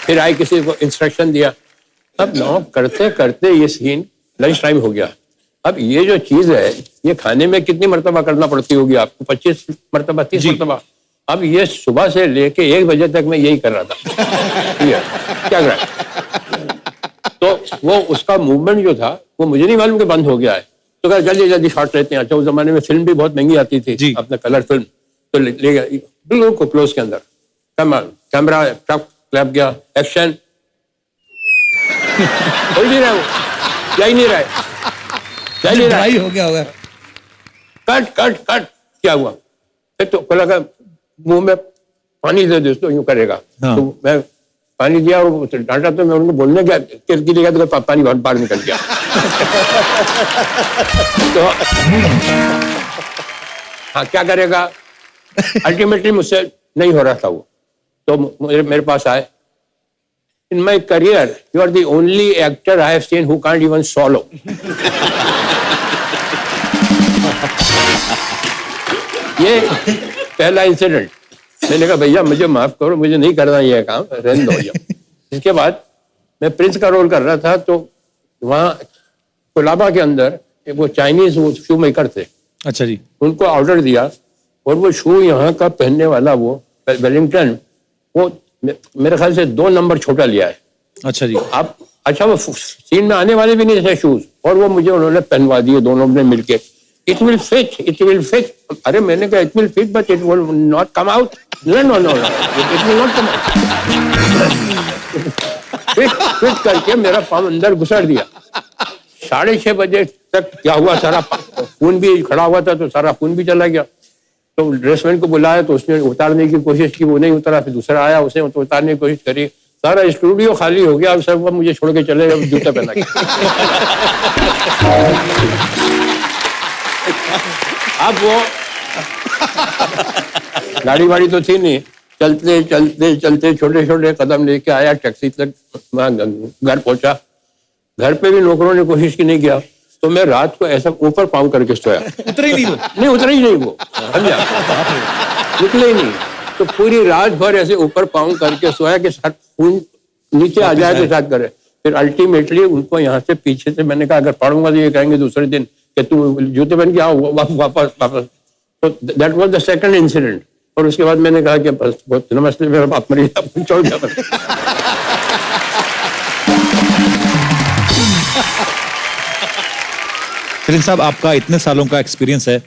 फिर आई किसी को इंस्ट्रक्शन दिया। अब नौ करते करते ये सीन लंच टाइम हो गया। अब ये जो चीज है ये खाने में कितनी मर्तबा करना पड़ती होगी आपको, 25 मर्तबा 30 मर्तबा। अब ये सुबह से लेके 1 बजे तक मैं यही कर रहा था। क्या कर रहा है? तो वो उसका मूवमेंट जो था वो मुझे नहीं मालूम कि बंद हो गया है। तो कहा जल्दी शॉट लेते हैं। अच्छा, उस जमाने में फिल्म भी बहुत महंगी आती थी, अपना कलर फिल्म। तो ले गया बिल्कुल को क्लोज के अंदर, कैमरा क्लैप गया, एक्शन। बोल नहीं रहा है वो, जा ही नहीं रहा है, जा ही नहीं रहा है। ड्राई हो गया होगा। कट कट कट, क्या हुआ? फिर तो को लगा मुंह में पानी दे दोस्तों, यूं करेगा। हाँ। तो मैं पानी दिया और डांटा, तो मैं उनको बोलने गया, किरकिरी गया तो पानी बाहर निकल गया। तो हाँ, क्या करेगा? अल्टीमेटली मुझसे नहीं हो रहा था वो, तो मेरे पास आए। In my career you are the only actor I have seen who can't even swallow। ये पहला इंसिडेंट। मैंने कहा भैया मुझे माफ करो, मुझे नहीं करना ये काम, रहने दो भैया। इसके बाद मैं प्रिंस का रोल कर रहा था, तो वहाँ कोलाबा के अंदर वो चाइनीज वो शू मेकर थे। अच्छा जी। उनको ऑर्डर दिया, और वो शू यहाँ का पहनने वाला वो वेलिंगटन, वो मेरे ख्याल से 2 नंबर छोटा लिया है। अच्छा जी। आप अच्छा, वो सीन में आने वाले भी नहीं थे शूज, और वो मुझे उन्होंने पहनवा दिए दोनों ने मिलके। It will fit, it will fit. अरे मैंने कहा it will fit but it will not come out. No no no, it will not come out. Fit करके मेरा पाँव अंदर घुसड़ दिया। 6:30 बजे तक क्या हुआ, सारा खून भी खड़ा हुआ था, तो सारा खून भी चला गया। तो ड्रेसमैन को बुलाया, तो उसने उतारने की कोशिश की, वो नहीं उतरा। फिर दूसरा आया, उसने उतारने की कोशिश करी, सारा स्टूडियो खाली हो गया। अब सब मुझे छोड़ के चले गए जूता पहना के। अब वो गाड़ी वाड़ी तो थी नहीं, चलते चलते चलते छोटे छोटे कदम लेके आया, टैक्सी तक घर पहुंचा। घर पे भी नौकरों ने कोशिश की, नहीं किया। तो मैं रात को ऐसा ऊपर पाँव करके सोया। उतरे ही नहीं वो? नहीं उतरे ही नहीं वो, समझा, निकले ही नहीं। तो पूरी रात भर ऐसे ऊपर पाँव करके सोया कि खून नीचे आ जाए तो साथ करे। फिर अल्टीमेटली उनको यहाँ से पीछे से मैंने कहा अगर पढ़ूंगा तो ये कहेंगे दूसरे दिन कि तू जूते पहन के आओ वापस। तो that was the second incident. और उसके बाद मैंने कहा कि बस बहुत नमस्ते, मेरा बाप मरी, छोड़ दिया। प्रिंस साहब, आपका इतने सालों का एक्सपीरियंस है,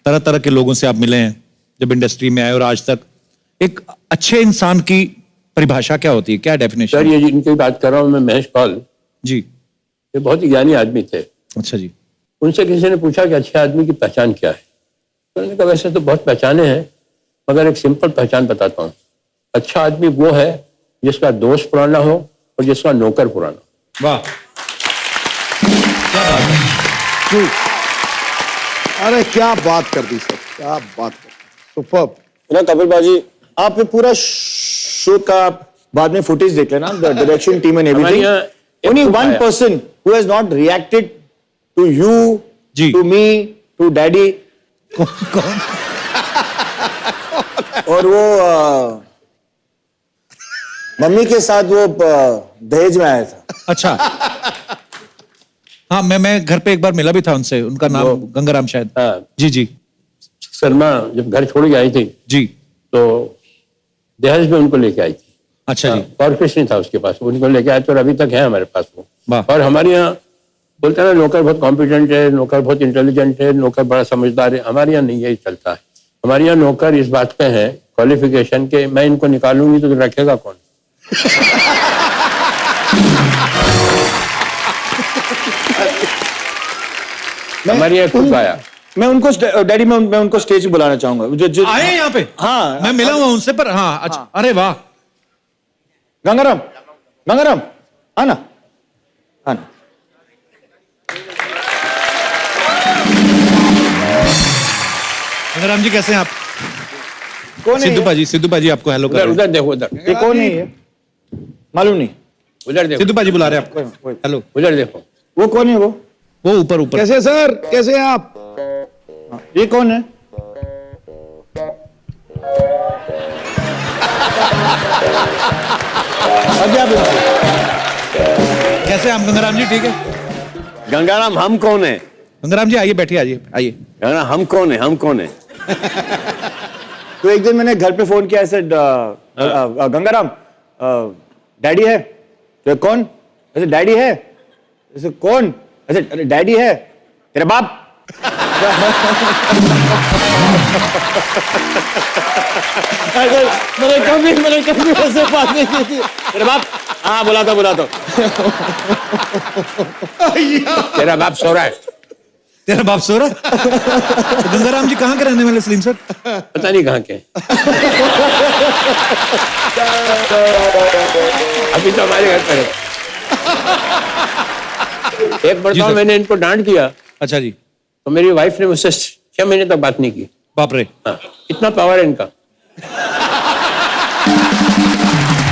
तरह तरह के लोगों से आप मिले हैं जब इंडस्ट्री में आए, और आज तक एक अच्छे इंसान की परिभाषा क्या होती है, क्या डेफिनेशन? सर, ये जिनकी बात कर रहा हूँ मैं, महेश कौल जी, ये बहुत ही ज्ञानी आदमी थे। अच्छा जी। उनसे किसी ने पूछा कि अच्छे आदमी की पहचान क्या है, तो उन्होंने कहा वैसे तो बहुत पहचाने हैं, मगर एक सिंपल पहचान बताता हूँ। अच्छा आदमी वो है जिसका दोस्त पुराना हो और जिसका नौकर पुराना। वाह, अरे क्या बात कर दी सर, क्या बात कर दी, सुपर्ब। ना कपिल बाजी, आप ये पूरा शो का बाद में फुटेज देख लेना, the direction team and everything. Only one person who has not reacted to you, to me, to daddy. कौन? और वो मम्मी के साथ वो दहेज में आया था। अच्छा, हाँ, मैं घर पे एक बार मिला भी था उनसे, उनका नाम गंगाराम शायद। हाँ। जी जी। शर्मा जब घर छोड़ के आई थी जी, तो दहेज में उनको लेके आई थी। अच्छा जी। और कुछ नहीं था उसके पास, उनको लेके आए, तो अभी तक है हमारे पास वो। वाह। और हमारे यहाँ बोलते हैं ना, नौकर बहुत कॉम्पिटेंट है, नौकर बहुत इंटेलिजेंट है, नौकर बड़ा समझदार है। हमारे यहाँ नहीं यही चलता है। हमारे यहाँ नौकर इस बात पे है क्वालिफिकेशन के, मैं इनको निकालूंगी तो रखेगा कौन? हमारे यहाँ खुद आया। मैं उनको डैडी मैं उनको स्टेज पे बुलाना चाहूंगा जो आए यहाँ पे। हाँ, मैं मिला हुआ उनसे, पर हाँ, अच्छा, अरे वाह। गंगाराम, गंगाराम, आना, आना। गंगाराम जी, कैसे हैं आप? कौन है? सिद्धू पाजी आपको हेलो कर रहे हैं। उधर देखो, उधर। ये कौन है? ये मालूम नहीं। उधर देखो, सिद्धू पाजी बुला रहे हैं आपको, हेलो। उधर देखो। वो कौन है? वो ऊपर ऊपर। कैसे सर, कैसे हैं आप? ये कौन है? कैसे हैं आप गंगाराम जी? ठीक है। गंगाराम, हम कौन है? गंगाराम जी आइए, बैठिए, आइए आइए। गंगाराम, हम कौन है? हम कौन है? तो एक दिन मैंने घर पे फोन किया ऐसे, गंगाराम डैडी है? तो कौन? ऐसे डैडी है? ऐसे कौन? ऐसे डैडी है? तेरा बाप। मैंने कभी वैसे बात नहीं की थी। तेरे बाप, हाँ बुला दो। तेरा बाप सो रहा है। तेरा बाप सो रहा है? तो गंगाराम जी कहाँ के रहने वाले सलीम सर? पता नहीं कहाँ के। अभी तो हमारे घर पर है। एक बार मैंने इनको डांट दिया। अच्छा जी। तो मेरी वाइफ ने मुझसे 6 महीने तक बात नहीं की। बाप रे। हाँ, इतना पावर है इनका।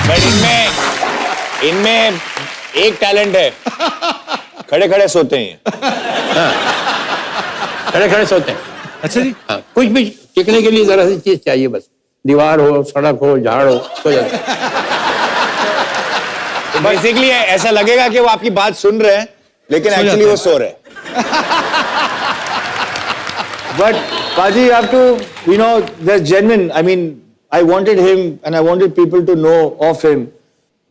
बट इनमें एक टैलेंट है, खड़े खड़े सोते हैं। खड़े खड़े सोते हैं। अच्छा जी। हाँ, कुछ भी टिकने के लिए जरा सी चीज चाहिए, बस दीवार हो, सड़क हो, झाड़ हो, सो जाते हैं। तो बेसिकली ऐसा लगेगा कि वो आपकी बात सुन रहे हैं, लेकिन एक्चुअली वो सो रहे हैं। But Paji, you have to, you know, there's genuine. I mean, I wanted him, and I wanted people to know of him,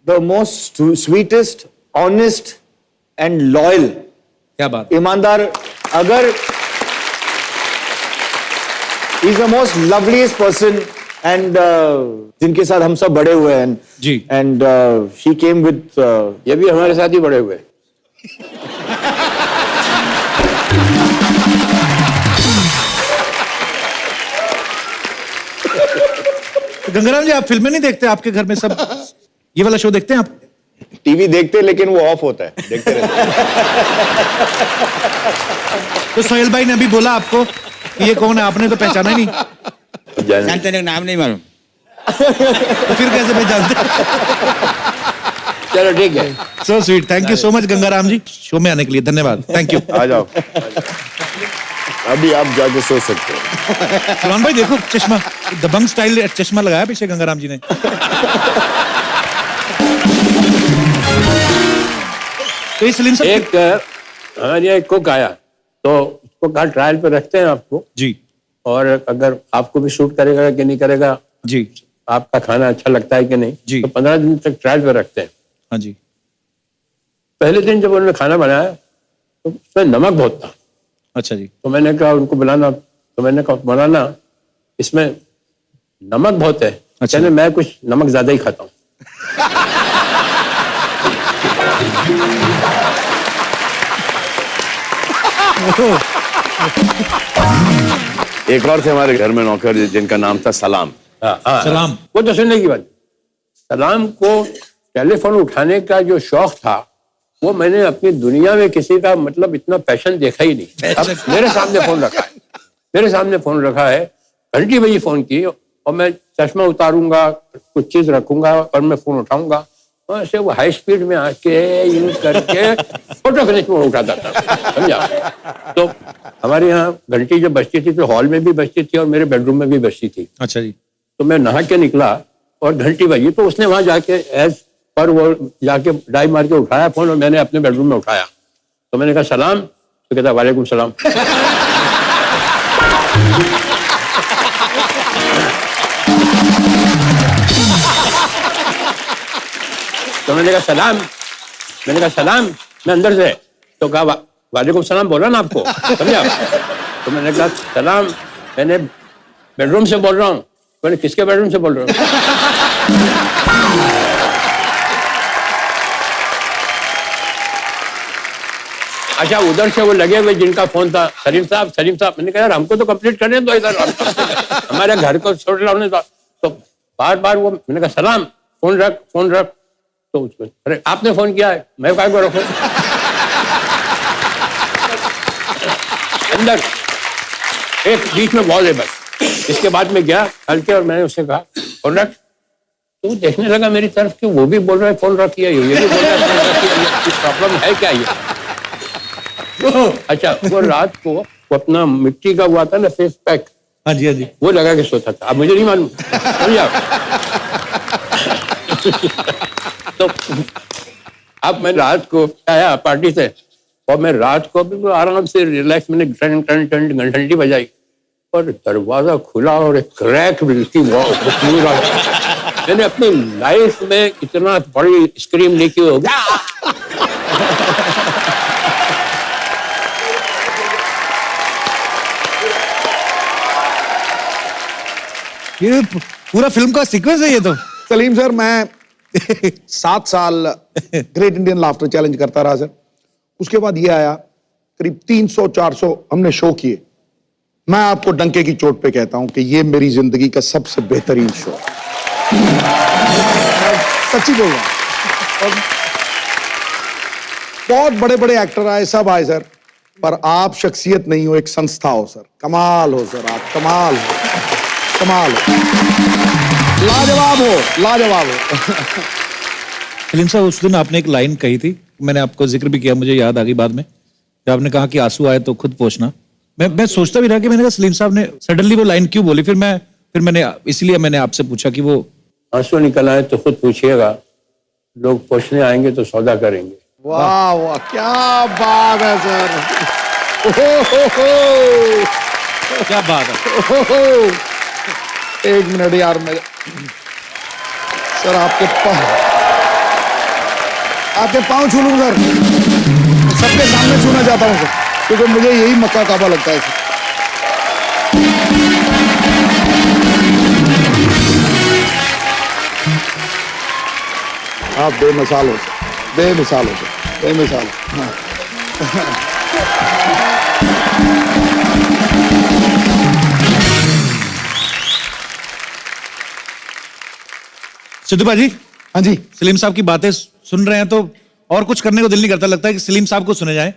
the most sweetest, honest, and loyal. क्या बात? ईमानदार, अगर he's the most loveliest person, and जिनके साथ हम सब बड़े हुए हैं. जी. And he came with. ये भी हमारे साथ ही बड़े हुए. गंगाराम जी, आप फिल्में नहीं देखते? आपके घर में सब ये वाला शो देखते हैं आप? टीवी देखते, लेकिन वो ऑफ होता है, देखते रहते हैं। तो सोहेल भाई ने अभी बोला आपको कि ये कौन है, आपने तो पहचाना ही नहीं। जानते नहीं, नाम नहीं मालूम। तो फिर कैसे पहचानते? चलो ठीक है। So sweet, thank you so much Gangaram ji, show में आने के लिए धन्यवाद। Thank you. आ जाओ, अभी आप जाके सो सकते हो। सलमान भाई देखो चश्मा, दबंग स्टाइल चश्मा लगाया पीछे गंगाराम जी ने। तो इस सलीम सर एक हमारे यहाँ एक कुक आया, तो उसको कहा ट्रायल पे रखते हैं आपको जी, और अगर आपको भी शूट करेगा कि नहीं करेगा जी, आपका खाना अच्छा लगता है कि नहीं जी, तो 15 दिन तक ट्रायल पे रखते हैं। हाँ जी। पहले दिन जब उन्होंने खाना बनाया तो उसमें नमक बहुत था। अच्छा जी। तो मैंने कहा उनको बुलाना, तो मैंने कहा बनाना इसमें नमक बहुत है। अच्छा। कहने मैं कुछ नमक ज्यादा ही खाता हूँ। एक और थे हमारे घर में नौकर जिनका नाम था सलाम। सलाम, वो तो सुनने की बात। सलाम को टेलीफोन उठाने का जो शौक था वो मैंने अपनी दुनिया में किसी का मतलब इतना पैशन देखा ही नहीं। अब मेरे सामने फोन रखा है, घंटी बजी फोन की और मैं चश्मा उतारूंगा, कुछ चीज रखूंगा और मैं फोन उठाऊंगा, ऐसे वो हाई स्पीड में आके यूज करके फोटो फिनिश में उठाता था, समझा। तो हमारे यहाँ घंटी जब बजती थी तो हॉल में भी बजती थी और मेरे बेडरूम में भी बजती थी। अच्छा जी। तो मैं नहा के निकला और घंटी बजी, तो उसने वहां जाके एज पर वो जाके डाई मार के उठाया फोन और मैंने अपने बेडरूम में उठाया। तो मैंने कहा सलाम, तो कहता वालेकुम सलाम। तो मैंने कहा सलाम, मैं अंदर से, तो कहा वालेकुम सलाम बोला ना आपको, समझा। तो मैंने कहा सलाम, मैंने बेडरूम से बोल रहा हूँ। मैंने किसके बेडरूम से बोल रहा हूँ? अच्छा, उधर से वो लगे हुए जिनका फोन था, सलीम साहब। मैंने कहा यार हमको तो कंप्लीट करने दो इधर, हमारे घर को छोड़ लाने दो। तो बार बार वो, मैंने कहा सलाम, फोन रख। तो उसको, अरे आपने फोन किया है, मैं काय को रखूं? अंदर एक बीच में वॉल है बस। इसके बाद में गया हल्के और मैंने उससे कहा फोन रख। तो देखने लगा मेरी तरफ कि वो भी बोल रहा है फोन रखिए, ये भी बोल रहा है फोन रखिए, प्रॉब्लम है क्या ये? अच्छा, वो रात को वो अपना मिट्टी का हुआ था ना फेस पैक, हाँ जी, हाँ जी, वो लगा के सोता था। अब मुझे नहीं मालूम, समझा। तो अब मैं रात को आया पार्टी से और मैं रात को बिल्कुल आराम से रिलैक्स, मैंने घंटी बजाई और दरवाजा खुला और एक क्रैक बिल्कुल मैंने अपनी लाइफ में इतना बड़ी स्क्रीम नहीं की होगी। ये पूरा फिल्म का सीक्वेंस है ये तो। सलीम सर, मैं 7 साल ग्रेट इंडियन लाफ्टर चैलेंज करता रहा सर। उसके बाद ये आया, करीब 300-400 हमने शो किए। मैं आपको डंके की चोट पे कहता हूं कि ये मेरी जिंदगी का सबसे बेहतरीन शो, सच्ची बोल रहा हूं। और बहुत बड़े बड़े एक्टर आए, सब आए सर, पर आप शख्सियत नहीं हो, एक संस्था हो सर। कमाल हो सर, आप कमाल हो, कमाल हो, लाजवाब हो, लाजवाब हो। सलीम साहब, उस दिन आपने एक लाइन कही थी, मैंने आपको जिक्र भी किया, मुझे याद आ गई बाद में, जब आपने कहा कि आंसू आए तो खुद पोंछना। मैं सोचता भी रहा कि मैंने कहा सलीम साहब ने सडनली वो लाइन क्यों बोली। फिर मैंने इसलिए मैंने आपसे पूछा कि वो आंसू निकल आए तो खुद पूछिएगा, लोग पूछने आएंगे तो सौदा करेंगे। वाह वाह, क्या बात है सर, क्या बात है। एक मिनट यार, मैं सर आपके पाँव छू लूं सर, सबके सामने छूना चाहता हूं सर, क्योंकि मुझे यही मक्का काबा लगता है सर। आप बेमिसाल हो सर, बेमिसाल हो सर, बेमिसाल। हाँ। सिद्धू भाजी, हाँ जी, सलीम साहब की बातें सुन रहे हैं तो और कुछ करने को दिल नहीं करता, लगता है कि सलीम साहब को सुने जाएं।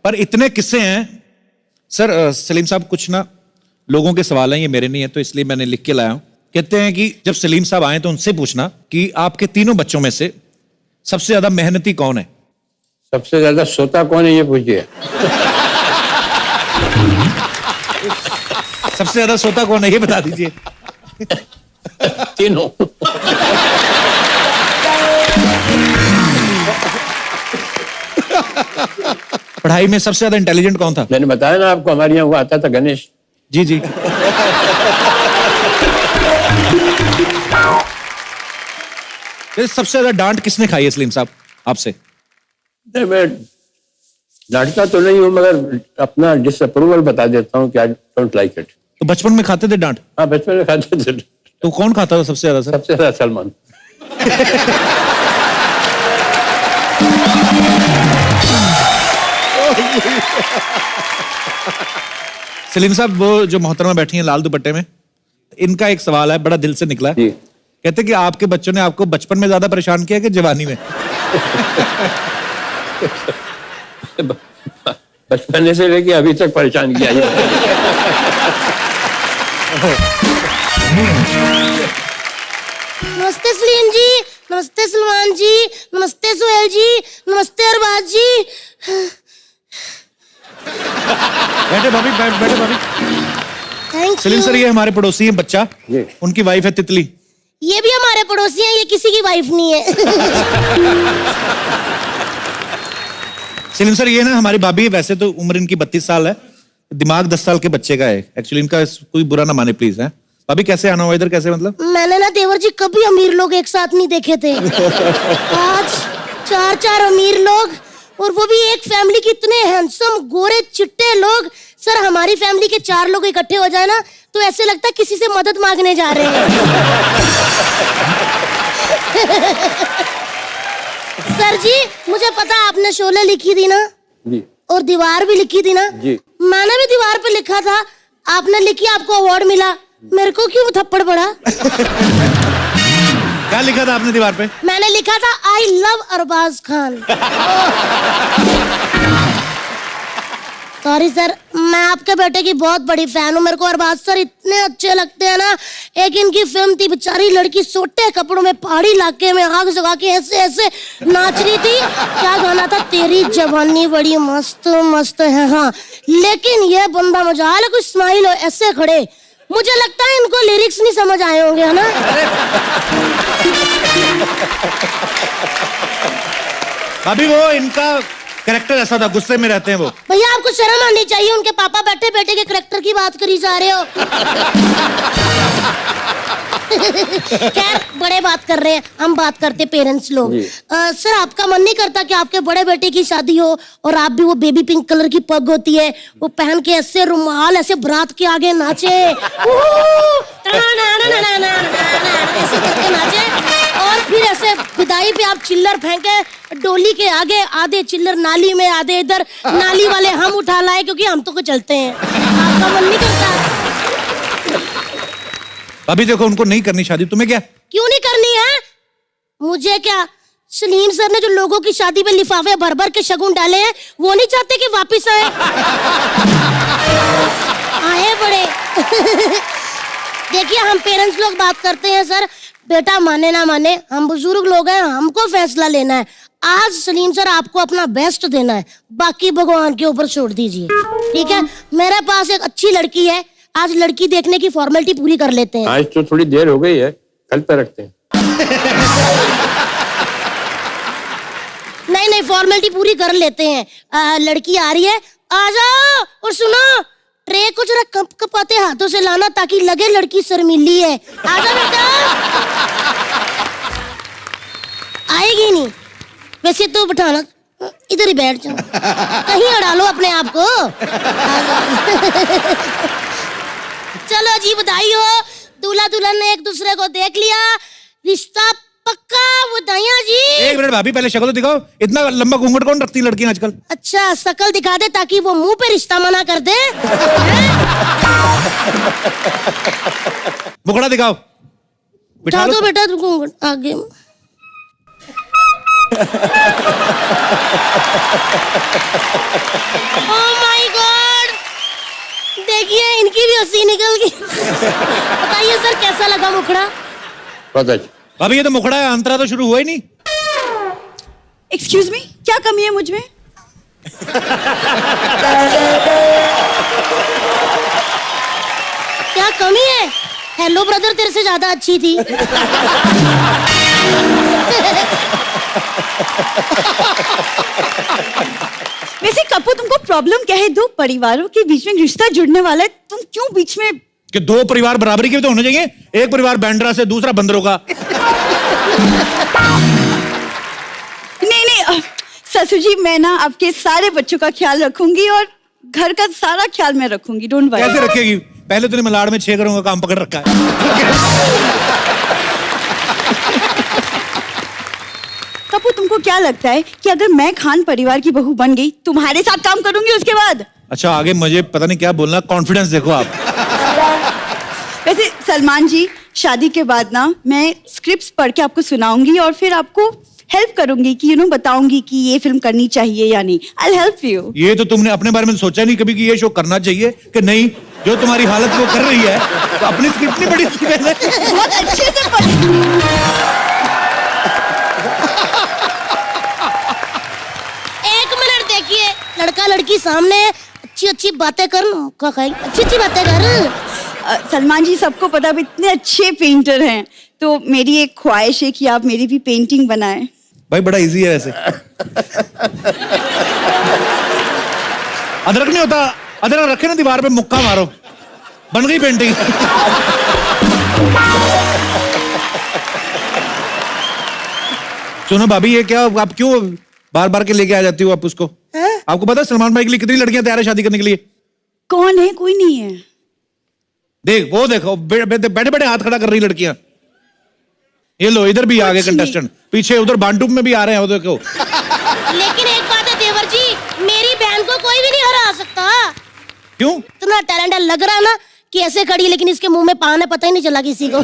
पर इतने किस्से हैं सर। सलीम साहब, कुछ ना लोगों के सवाल हैं, ये मेरे नहीं है, तो इसलिए मैंने लिख के लाया हूं। कहते हैं कि जब सलीम साहब आए तो उनसे पूछना कि आपके तीनों बच्चों में से सबसे ज्यादा मेहनती कौन है? सबसे ज्यादा सोता कौन है, ये पूछिए। सबसे ज्यादा सोता कौन है, ये बता दीजिए। तीनों। पढ़ाई में सबसे ज्यादा इंटेलिजेंट कौन था? मैंने बताया ना आपको, हमारे यहाँ वो आता था गणेश। जी जी। सबसे ज्यादा डांट किसने खाई है सलीम साहब आपसे? नहीं, मैं डांटता तो नहीं हूँ, मगर अपना डिसअप्रूवल बता देता हूँ कि आई डोंट लाइक इट। तो बचपन में खाते थे डांट? हाँ, बचपन में खाते थे। तो कौन खाता था सबसे ज्यादा सर? सबसे ज्यादा सलमान। सलीम साहब, वो जो मोहतरमा बैठी हैं लाल दुपट्टे में, इनका एक सवाल है, बड़ा दिल से निकला है। कहते कि आपके बच्चों ने आपको बचपन में ज्यादा परेशान किया कि जवानी में? बचपन से लेके अभी तक परेशान किया। नमस्ते सलीम जी, नमस्ते सलमान जी, नमस्ते सुहेल जी, नमस्ते अरबाज जी। बैठे भाभी, बैठे भाभी। थैंक सलीम यू सर, ये हमारे पड़ोसी हैं बच्चा, उनकी वाइफ है तितली। ये भी हमारे पड़ोसी हैं, ये किसी की वाइफ नहीं है। सलीम सर, ये ना हमारी भाभी है, वैसे तो उम्र इनकी 32 साल है, दिमाग 10 साल के बच्चे का है। एक्चुअली इनका कोई बुरा ना माने प्लीज। है भाभी, कैसे आना हुआ इधर, कैसे मतलब? मैंने ना देवर जी कभी अमीर लोग एक साथ नहीं देखे थे। आज 4 अमीर लोग, और वो भी एक फैमिली की, इतने हैंडसम गोरे चिट्टे लोग। सर, हमारी फैमिली के 4 लोग इकट्ठे हो जाए ना तो ऐसे लगता है किसी से मदद मांगने जा रहे हैं। सर जी, मुझे पता आपने शोले लिखी थी ना जी, और दीवार भी लिखी थी ना जी। मैंने भी दीवार पे लिखा था, आपने लिखी, आपको अवार्ड मिला, मेरे को क्यों थप्पड़ पड़ा? क्या लिखा था आपने दीवार पे? मैंने लिखा था I love Arbaaz Khan. Sorry sir, मैं आपके बेटे की बहुत बड़ी फैन हूँ। मेरे को अरबाज सर इतने अच्छे लगते हैं ना। एक इनकी फिल्म थी, बेचारी लड़की सोटे कपड़ों में पहाड़ी इलाके में आग जगा के ऐसे ऐसे नाच रही थी। क्या गाना था? तेरी जवानी बड़ी मस्त मस्त है। हाँ, लेकिन ये बंदा मजाल है, कुछ स्माइल हो ऐसे खड़े, मुझे लगता है इनको लिरिक्स नहीं समझ आए होंगे, है ना? भाभी, वो इनका कैरेक्टर ऐसा था, गुस्से में रहते हैं वो। भैया, आपको शर्म आनी चाहिए, उनके पापा बैठे बेटे के कैरेक्टर की बात करी जा रहे हो। खैर, बड़े बात कर रहे हैं, हम बात करते पेरेंट्स लोग। सर, आपका मन नहीं करता कि आपके बड़े बेटे की शादी हो और आप भी वो बेबी पिंक कलर की पग होती है, वो पहन के ऐसे रुमाल ऐसे बारात के आगे नाचे? ऐसे करके नाचे और फिर ऐसे विदाई पे आप चिल्लर फेंके डोली के आगे, आधे चिल्लर नाली में, आधे इधर, नाली वाले हम उठा लाए क्योंकि हम तो को चलते हैं, आपका मन नहीं करता? अभी देखो उनको नहीं करनी शादी, तुम्हें क्या? क्यों नहीं करनी है? मुझे क्या, सलीम सर ने जो लोगों की शादी में लिफाफे भर भर के शगुन डाले हैं वो नहीं चाहते कि वापस आए? आए बड़े। देखिए हम पेरेंट्स लोग बात करते हैं सर, बेटा माने ना माने, हम बुजुर्ग लोग हैं, हमको फैसला लेना है। आज सलीम सर आपको अपना बेस्ट देना है, बाकी भगवान के ऊपर छोड़ दीजिए, ठीक है? मेरे पास एक अच्छी लड़की है, आज लड़की देखने की फॉर्मेलिटी पूरी कर लेते हैं। आज तो थोड़ी देर हो गई है, कल पे रखते हैं। नहीं फॉर्मेलिटी पूरी कर लेते हैं। लड़की आ रही है, आ जाओ। और सुनो, ट्रे को जरा कप कपाते हाथों से लाना ताकि लगे लड़की शर्मीली है। आ जाओ बेटा। आएगी नहीं, वैसे तो बिठाना, इधर ही बैठ जाओ, कहीं अड़ा लो अपने आप को। चलो जी, बधाई हो, दूल्हा दुल्हन ने एक दूसरे को देख लिया, रिश्ता पक्का। बधाइयां जी। एक मिनट भाभी, पहले शक्ल तो दिखाओ, इतना लंबा घूंघट कौन रखती है लड़कियां आजकल? अच्छा, शक्ल दिखा दे ताकि वो मुंह पे रिश्ता मना कर दे। मुखड़ा दिखाओ, बिठा दो बेटा घूंघट आगे। ओह माय गॉड, देखिए इनकी भी हंसी निकल गई। बताइए सर कैसा लगा मुखड़ा? बहुत अच्छा। भाभी ये तो मुखड़ा है, अंतरा तो शुरू हुआ ही नहीं। एक्सक्यूज मी, क्या कमी है मुझ में? क्या कमी है? हेलो ब्रदर तेरे से ज्यादा अच्छी थी। वैसे कपू, तुमको प्रॉब्लम क्या है? दो परिवारों के बीच में रिश्ता जुड़ने वाला है, तुम क्यों बीच में? कि दो परिवार बराबरी के भी तो होने चाहिए, एक परिवार बैंड्रा से, दूसरा बंदरों का। नहीं ससुर जी, मैं ना आपके सारे बच्चों का ख्याल रखूंगी और घर का सारा ख्याल मैं रखूंगी, डोंट वरी। कैसे रखेगी? पहले तूने मलाड़ में 6 घरों का काम पकड़ रखा है। कपू, तुमको क्या लगता है कि अगर मैं खान परिवार की बहू बन गई, तुम्हारे साथ काम करूंगी उसके बाद? अच्छा, आगे मुझे पता नहीं क्या बोलना, कॉन्फिडेंस देखो आप। वैसे सलमान जी, शादी के बाद ना मैं स्क्रिप्ट्स पढ़ के आपको सुनाऊंगी और फिर आपको हेल्प करूंगी कि बताऊंगी कि ये फिल्म करनी चाहिए या नहीं। I'll help you। ये तो तुमने अपने बारे में सोचा नहीं कभी कि ये शो करना चाहिए कि नहीं? जो तुम्हारी हालत वो कर रही है, तो अपनी स्क्रिप्ट नहीं पढ़ी थी पहले? बहुत अच्छे से पढ़ी। एक मिनट देखिए, लड़का लड़की सामने, अच्छी अच्छी बातें कर, अच्छी अच्छी बातें कर। सलमान जी, सबको पता आप इतने अच्छे पेंटर हैं, तो मेरी एक ख्वाहिश है कि आप मेरी भी पेंटिंग बनाएं। भाई बड़ा इजी है वैसे। अदरक नहीं होता, अदरक रखे ना दीवार पे, मुक्का मारो, बन गई पेंटिंग। सुनो भाभी, ये क्या आप क्यों बार बार के लेके आ जाती हो आप उसको? आपको पता है सलमान भाई के लिए कितनी लड़कियां तैयार है शादी करने के लिए? कौन है? कोई नहीं है। देख वो देखो, बैठे बैठे हाथ खड़ा कर रही लड़कियां। ये लो, इधर भी आ गए कंटेस्टेंट, पीछे उधर बांटूप में भी आ रहे हैं, वो देखो। लेकिन एक बात है देवर जी, मेरी बहन को कोई भी नहीं हरा सकता। क्यों? इतना टैलेंट लग रहा है ना कि ऐसे खड़ी, लेकिन इसके मुंह में पान है, पता ही नहीं चला किसी को।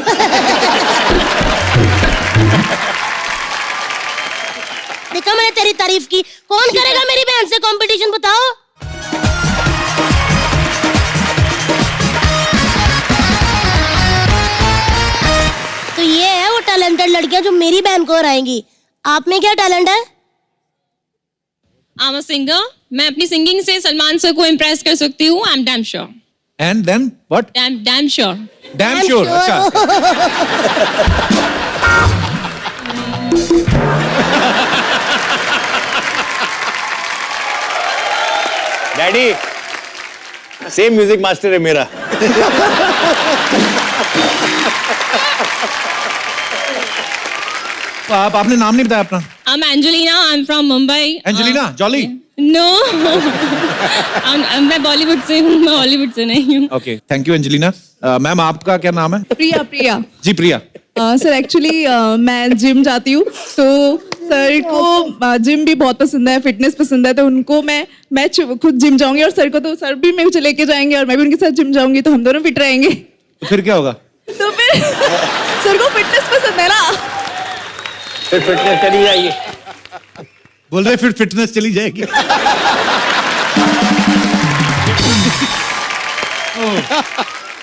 देखा मैंने तेरी तारीफ की। कौन करेगा मेरी बहन से कंपटीशन, बताओ? तो ये है वो टैलेंटेड लड़कियां जो मेरी बहन को हराएंगी। आप में क्या टैलेंट है? I am a singer. मैं अपनी सिंगिंग से सलमान सर को इम्प्रेस कर सकती हूँ। I am damn sure. And then what? Damn sure. Damn sure. अच्छा। डैडी, सेम म्यूजिक मास्टर है मेरा। आपने नाम नहीं बताया अपना? I'm Angelina. I'm from Mumbai. Angelina Jolie? No. मैं बॉलीवुड से हूँ, मैं हॉलीवुड से नहीं हूँ। Okay, thank you Angelina. Ma'am आपका क्या नाम है? प्रिया। जी प्रिया, सर एक्चुअली मैं जिम जाती हूँ तो सर को जिम भी बहुत पसंद है, फिटनेस पसंद है, तो उनको मैं खुद जिम जाऊंगी और सर को तो सर भी मेरे को लेके जाएंगे और मैं भी उनके साथ जिम जाऊंगी तो हम दोनों फिट रहेंगे। तो फिर क्या होगा? तो फिर सर को फिटनेस पसंद है ना, फिर फिटनेस चली जाइए। बोल रहे फिर फिटनेस चली जाएगी।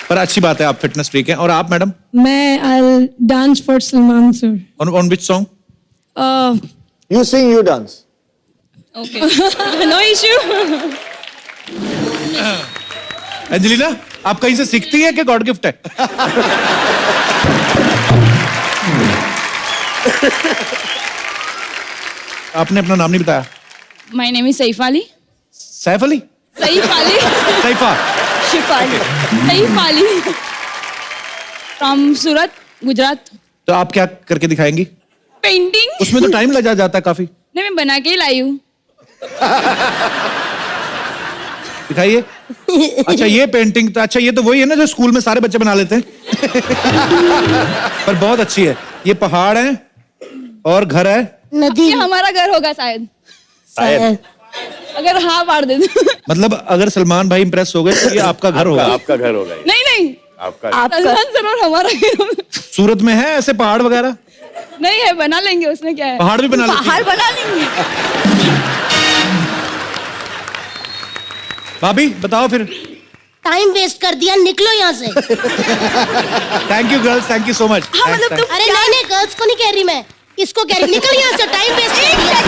पर अच्छी बात है, आप फिटनेस फ्रीक हैं। और आप मैडम? मैं I dance for Salman sir. On which song? You sing, you dance. Okay. No issue. Angelina, आप कहीं से सीखती है कि गॉड गिफ्ट है? आपने अपना नाम नहीं बताया। My name is Saif Ali. Saif Ali? Saif Ali. Saifai? Shifali. Saif Ali. From Surat, Gujarat. तो आप क्या करके दिखाएंगी? Painting. उसमें तो टाइम लग जाता है काफी। नहीं, मैं बना के ही लाई हूँ। दिखाइए। अच्छा ये पेंटिंग तो, अच्छा ये तो वही है ना जो स्कूल में सारे बच्चे बना लेते हैं। पर बहुत अच्छी है। ये पहाड़ है और घर है। नदी। ये हमारा घर होगा शायद। शायद। अगर हाँ मार दे तो। मतलब अगर सलमान भाई इंप्रेस हो गए तो ये आपका घर होगा। आपका घर होगा ये। नहीं आपका सलमान सर और हमारा घर। सूरत में है ऐसे पहाड़ वगैरह? नहीं है, बना लेंगे, उसमें क्या है। पहाड़ भी बना लेंगे? पहाड़ बना लेंगे। भाभी बताओ फिर। टाइम वेस्ट कर दिया, निकलो यहाँ से। Thank you girls, thank you so much. हाँ मतलब तुम, अरे नहीं गर्ल्स को नहीं कह रही मैं, इसको कह रही, निकल यहाँ से, टाइम वेस्ट कर दिया।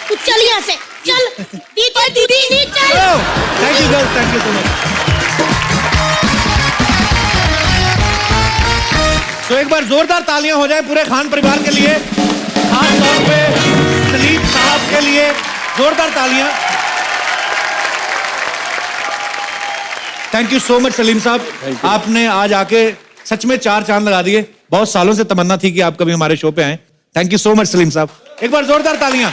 तू चल यहाँ से, चल दीदी चल। Thank you girls, thank you so much. तो एक बार जोरदार तालियां हो जाए पूरे खान परिवार के लिए, खास तौर पे सलीम साहब के लिए जोरदार तालियां। Thank you so much Salim साहब, आपने आज आके सच में 4 चांद लगा दिए। बहुत सालों से तमन्ना थी कि आप कभी हमारे शो पे आए। Thank you so much Salim साहब, एक बार जोरदार तालियां।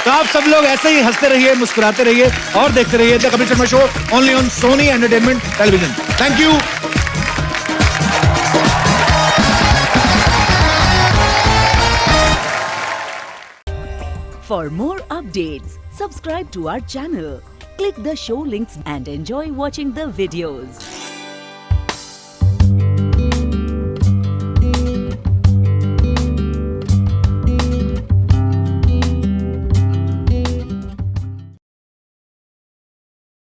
तो आप सब लोग ऐसे ही हंसते रहिए, मुस्कुराते रहिए और देखते रहिए the Kapil Sharma show only on Sony entertainment television. Thank you. For more updates, subscribe to our channel, click the show links and enjoy watching the videos.